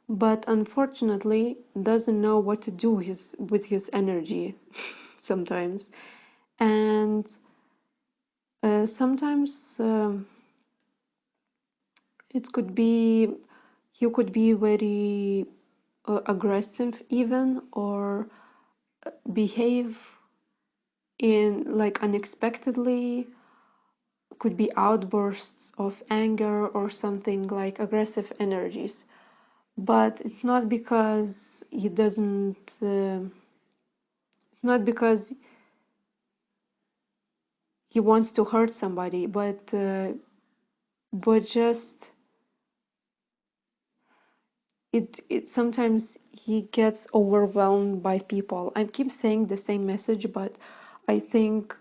but unfortunately doesn't know what to do with his energy sometimes. And sometimes it could be you could be very aggressive even, or behave in like unexpectedly, could be outbursts of anger or something like aggressive energies. but it's not because he doesn't it's not because he wants to hurt somebody, but just it sometimes he gets overwhelmed by people. I keep saying the same message, but I think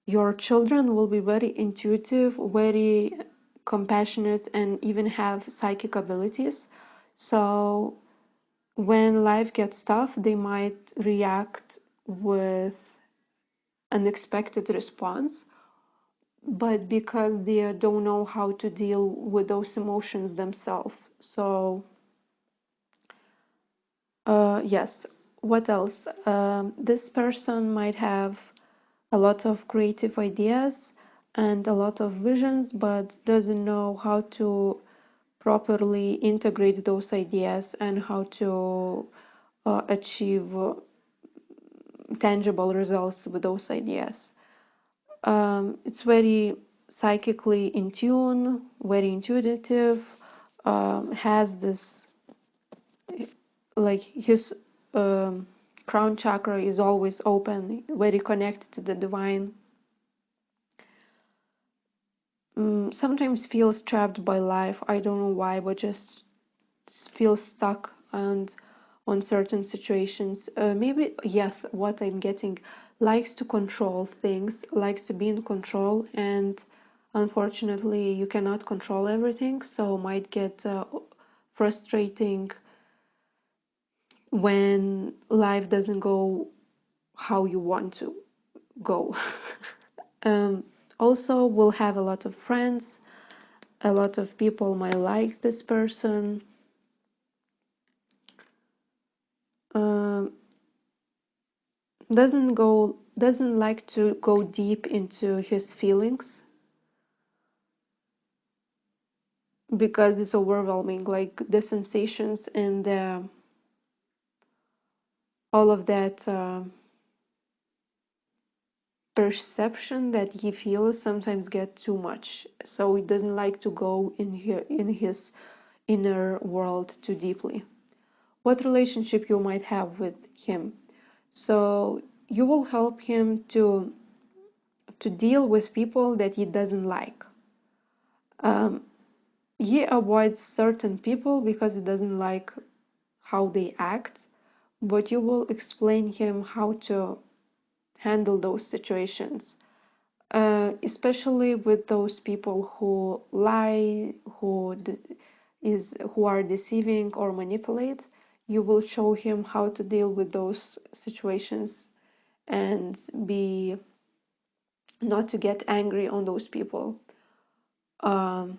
your children will be very intuitive, very compassionate, and even have psychic abilities. So when life gets tough, they might react with unexpected response, but because they don't know how to deal with those emotions themselves. So yes, what else? This person might have a lot of creative ideas and a lot of visions, but doesn't know how to properly integrate those ideas and how to achieve tangible results with those ideas. It's very psychically in tune, very intuitive, has this, like his crown chakra is always open, very connected to the divine. Sometimes feels trapped by life. I don't know why, but just feels stuck and on certain situations. Maybe, yes, what I'm getting, likes to control things, likes to be in control, and unfortunately, you cannot control everything, so might get frustrating when life doesn't go how you want to go. um, Also, we'll have a lot of friends, a lot of people might like this person. Um, doesn't like to go deep into his feelings because it's overwhelming, like the sensations and all of that perception that he feels sometimes get too much, so he doesn't like to go in his inner world too deeply. What relationship you might have with him? So you will help him to deal with people that he doesn't like. um, he avoids certain people because he doesn't like how they act, but you will explain him how to handle those situations, especially with those people who lie, who are deceiving or manipulate. You will show him how to deal with those situations and be not to get angry on those people. Um,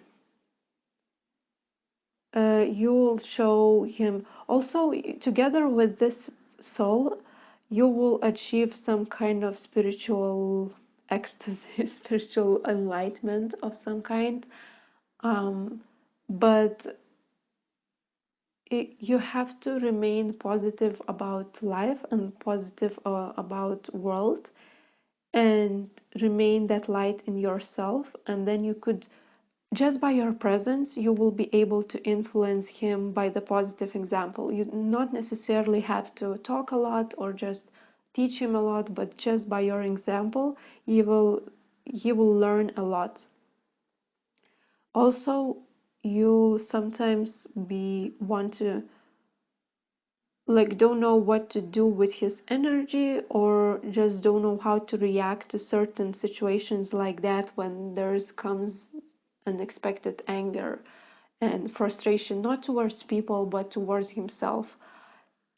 you will show him also, together with this soul, you will achieve some kind of spiritual ecstasy, spiritual enlightenment of some kind. um, but you have to remain positive about life and positive about world, and remain that light in yourself, and then you could, just by your presence, you will be able to influence him by the positive example. You not necessarily have to talk a lot or just teach him a lot, but just by your example, he will learn a lot. Also, you sometimes be want to, like, don't know what to do with his energy, or just don't know how to react to certain situations like that, when there's comes unexpected anger and frustration, not towards people but towards himself.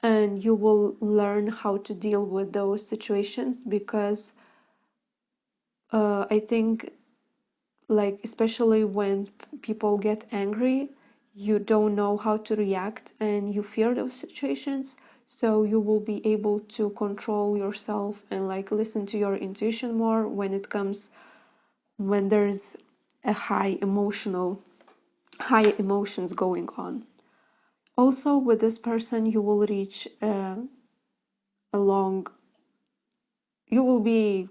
And you will learn how to deal with those situations, because I think, like, especially when people get angry, you don't know how to react and you fear those situations, so you will be able to control yourself and, like, listen to your intuition more when it comes, when there's a high emotions going on. Also, with this person, you will reach a long, you will be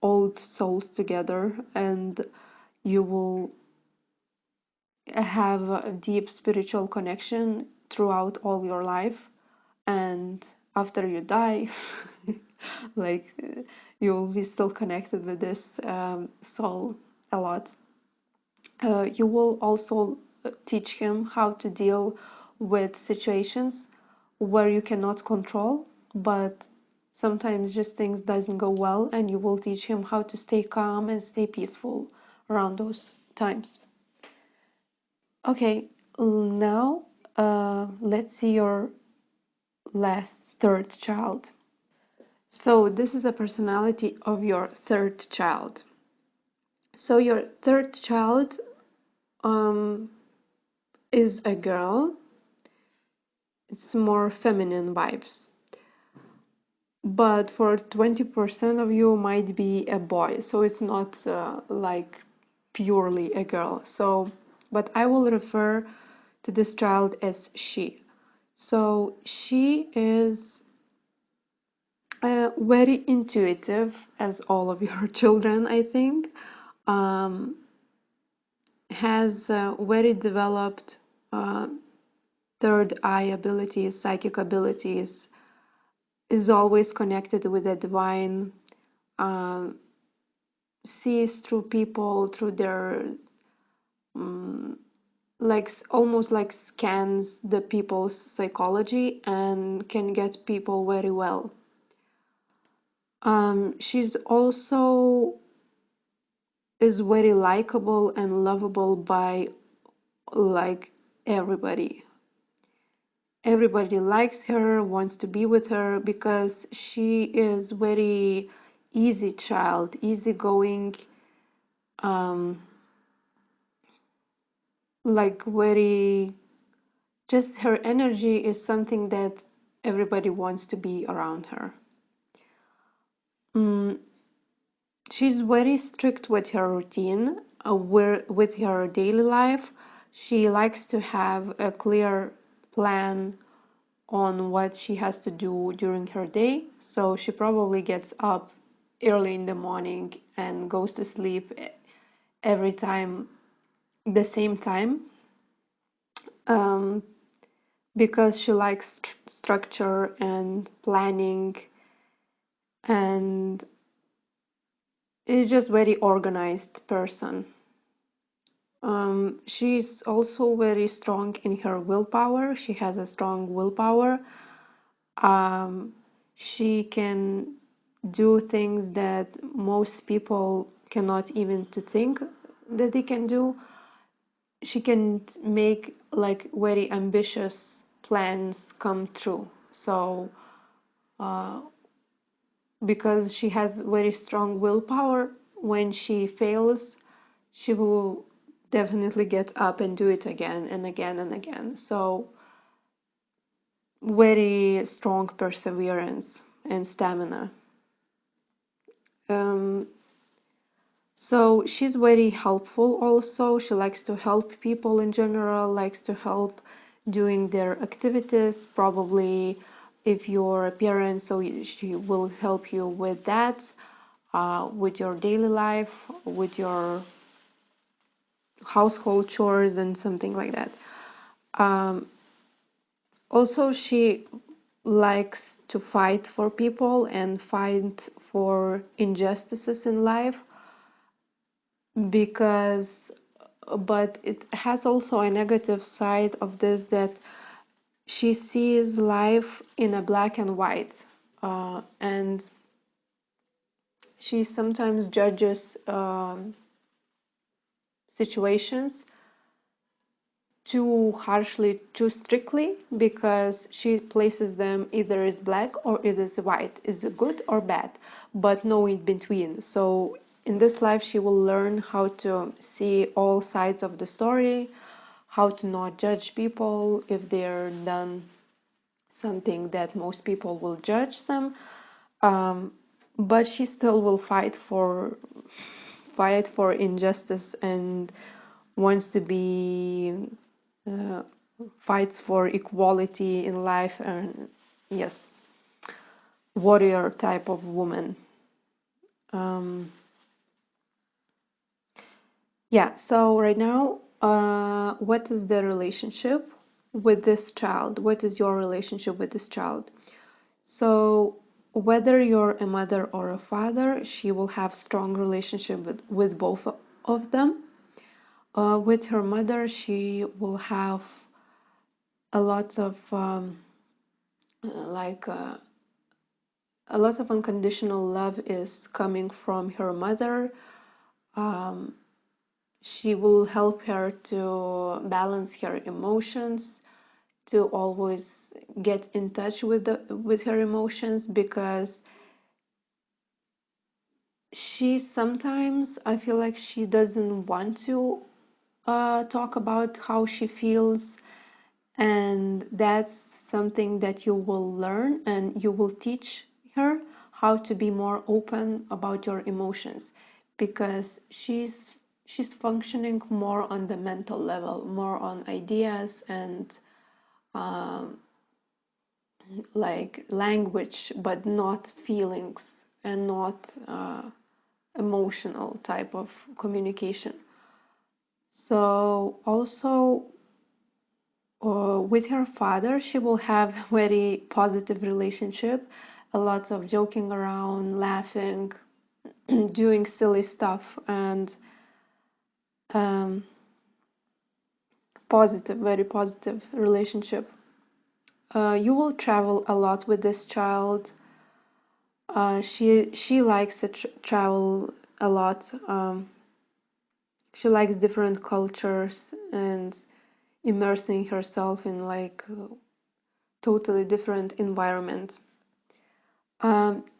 old souls together, and you will have a deep spiritual connection throughout all your life, and after you die, like you'll be still connected with this soul a lot. You will also teach him how to deal with situations where you cannot control, but sometimes just things doesn't go well, and you will teach him how to stay calm and stay peaceful around those times. Okay, now let's see your last third child. So this is a personality of your third child. So your third child is a girl. It's more feminine vibes. But for 20% of you might be a boy, so it's not like purely a girl. So, but I will refer to this child as she. So she is very intuitive, as all of your children, I think. Has very developed third eye abilities, psychic abilities, is always connected with the divine, uh, sees through people, through their, like almost like scans the people's psychology and can get people very well. She's also is very likable and lovable by like everybody. Everybody likes her, wants to be with her because she is very easy child, easygoing, like very, just her energy is something that everybody wants to be around her. She's very strict with her routine, with her daily life. She likes to have a clear plan on what she has to do during her day. So she probably gets up early in the morning and goes to sleep every time the same time, because she likes structure and planning, and is just very organized person. She's also very strong in her willpower. She has a strong willpower. She can do things that most people cannot even to think that they can do. She can make like very ambitious plans come true. So because she has very strong willpower, when she fails, she will definitely get up and do it again and again and again. So very strong perseverance and stamina. So she's very helpful also. She likes to help people in general, likes to help doing their activities. Probably if you're a parent, so she will help you with that, with your daily life, with your household chores and something like that. Also, she likes to fight for people and fight for injustices in life, because but it has also a negative side of this, that she sees life in a black and white, and she sometimes judges situations too harshly, too strictly, because she places them either as black or it is white, is it good or bad, but no in between. So in this life she will learn how to see all sides of the story, how to not judge people if they're done something that most people will judge them, but she still will fight for injustice and wants to be, uh, fights for equality in life, and yes, warrior type of woman. Yeah, so right now what is the relationship with this child? What is your relationship with this child? So whether you're a mother or a father, she will have strong relationship with both of them. With her mother, she will have a lot of like a lot of unconditional love is coming from her mother. Um, she will help her to balance her emotions, to always get in touch with her emotions, because she sometimes, I feel like she doesn't want to talk about how she feels, and that's something that you will learn, and you will teach her how to be more open about your emotions, because she's functioning more on the mental level, more on ideas and um, like language, but not feelings, and not emotional type of communication. So also with her father, she will have very positive relationship, a lot of joking around, laughing, doing silly stuff, and um, positive, very positive relationship. You will travel a lot with this child. She likes to travel a lot. She likes different cultures and immersing herself in like totally different environment.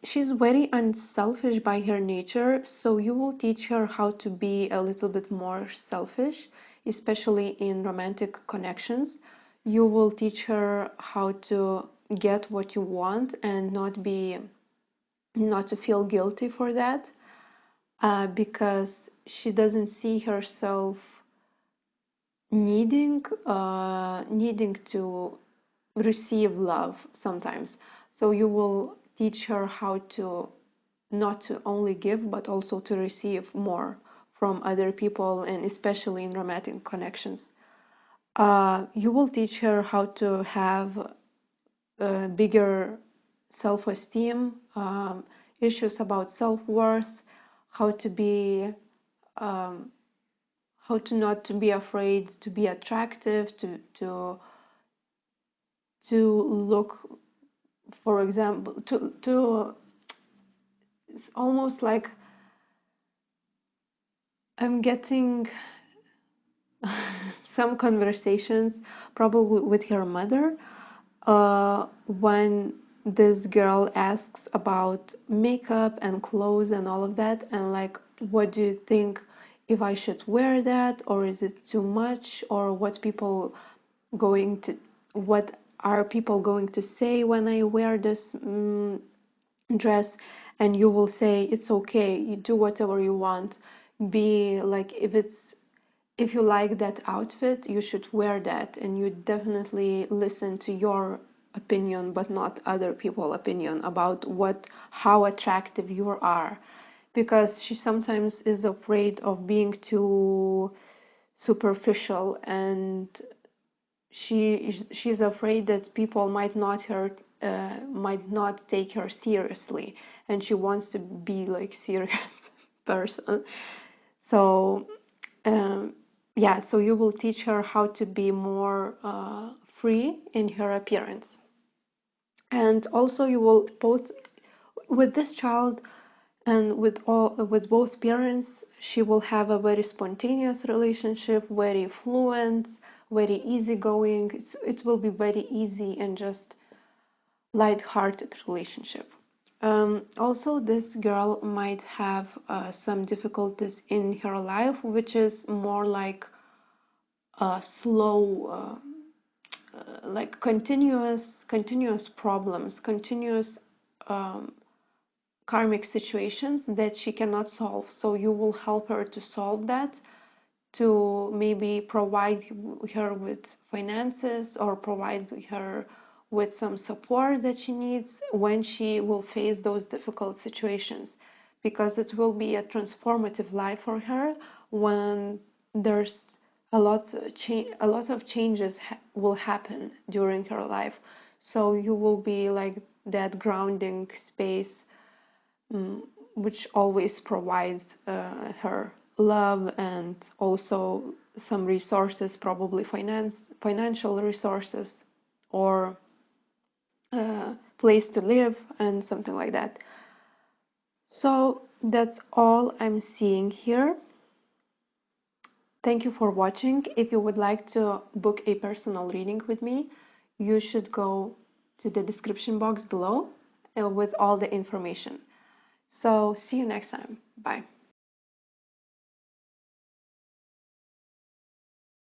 She's very unselfish by her nature, so you will teach her how to be a little bit more selfish, especially in romantic connections. You will teach her how to get what you want and not to feel guilty for that, because she doesn't see herself needing to receive love sometimes. So you will teach her how to not to only give but also to receive more from other people, and especially in romantic connections. You will teach her how to have a bigger self-esteem, issues about self-worth, how to be um, how to not to be afraid to be attractive, to look, for example, to it's almost like I'm getting some conversations probably with her mother, when this girl asks about makeup and clothes and all of that, and like, what do you think, if I should wear that, or is it too much, or going to what are people going to say when I wear this dress? And you will say it's okay, you do whatever you want, be like, if you like that outfit, you should wear that, and you definitely listen to your opinion but not other people's opinion about how attractive you are, because she sometimes is afraid of being too superficial, and she's afraid that people might not take her seriously, and she wants to be like serious person. So yeah, so you will teach her how to be more free in her appearance. And also you will both with this child and with both parents, she will have a very spontaneous relationship, very fluent, very easygoing. It will be very easy and just light-hearted relationship. Also, this girl might have some difficulties in her life, which is more like slow, like continuous problems, continuous um, karmic situations that she cannot solve. So you will help her to solve that, to maybe provide her with finances or provide her with some support that she needs when she will face those difficult situations, because it will be a transformative life for her when there's a lot of changes will happen during her life. So you will be like that grounding space, which always provides her love and also some resources, probably financial resources, or place to live and something like that. So that's all I'm seeing here. Thank you for watching. If you would like to book a personal reading with me, you should go to the description box below with all the information. So see you next time. Bye.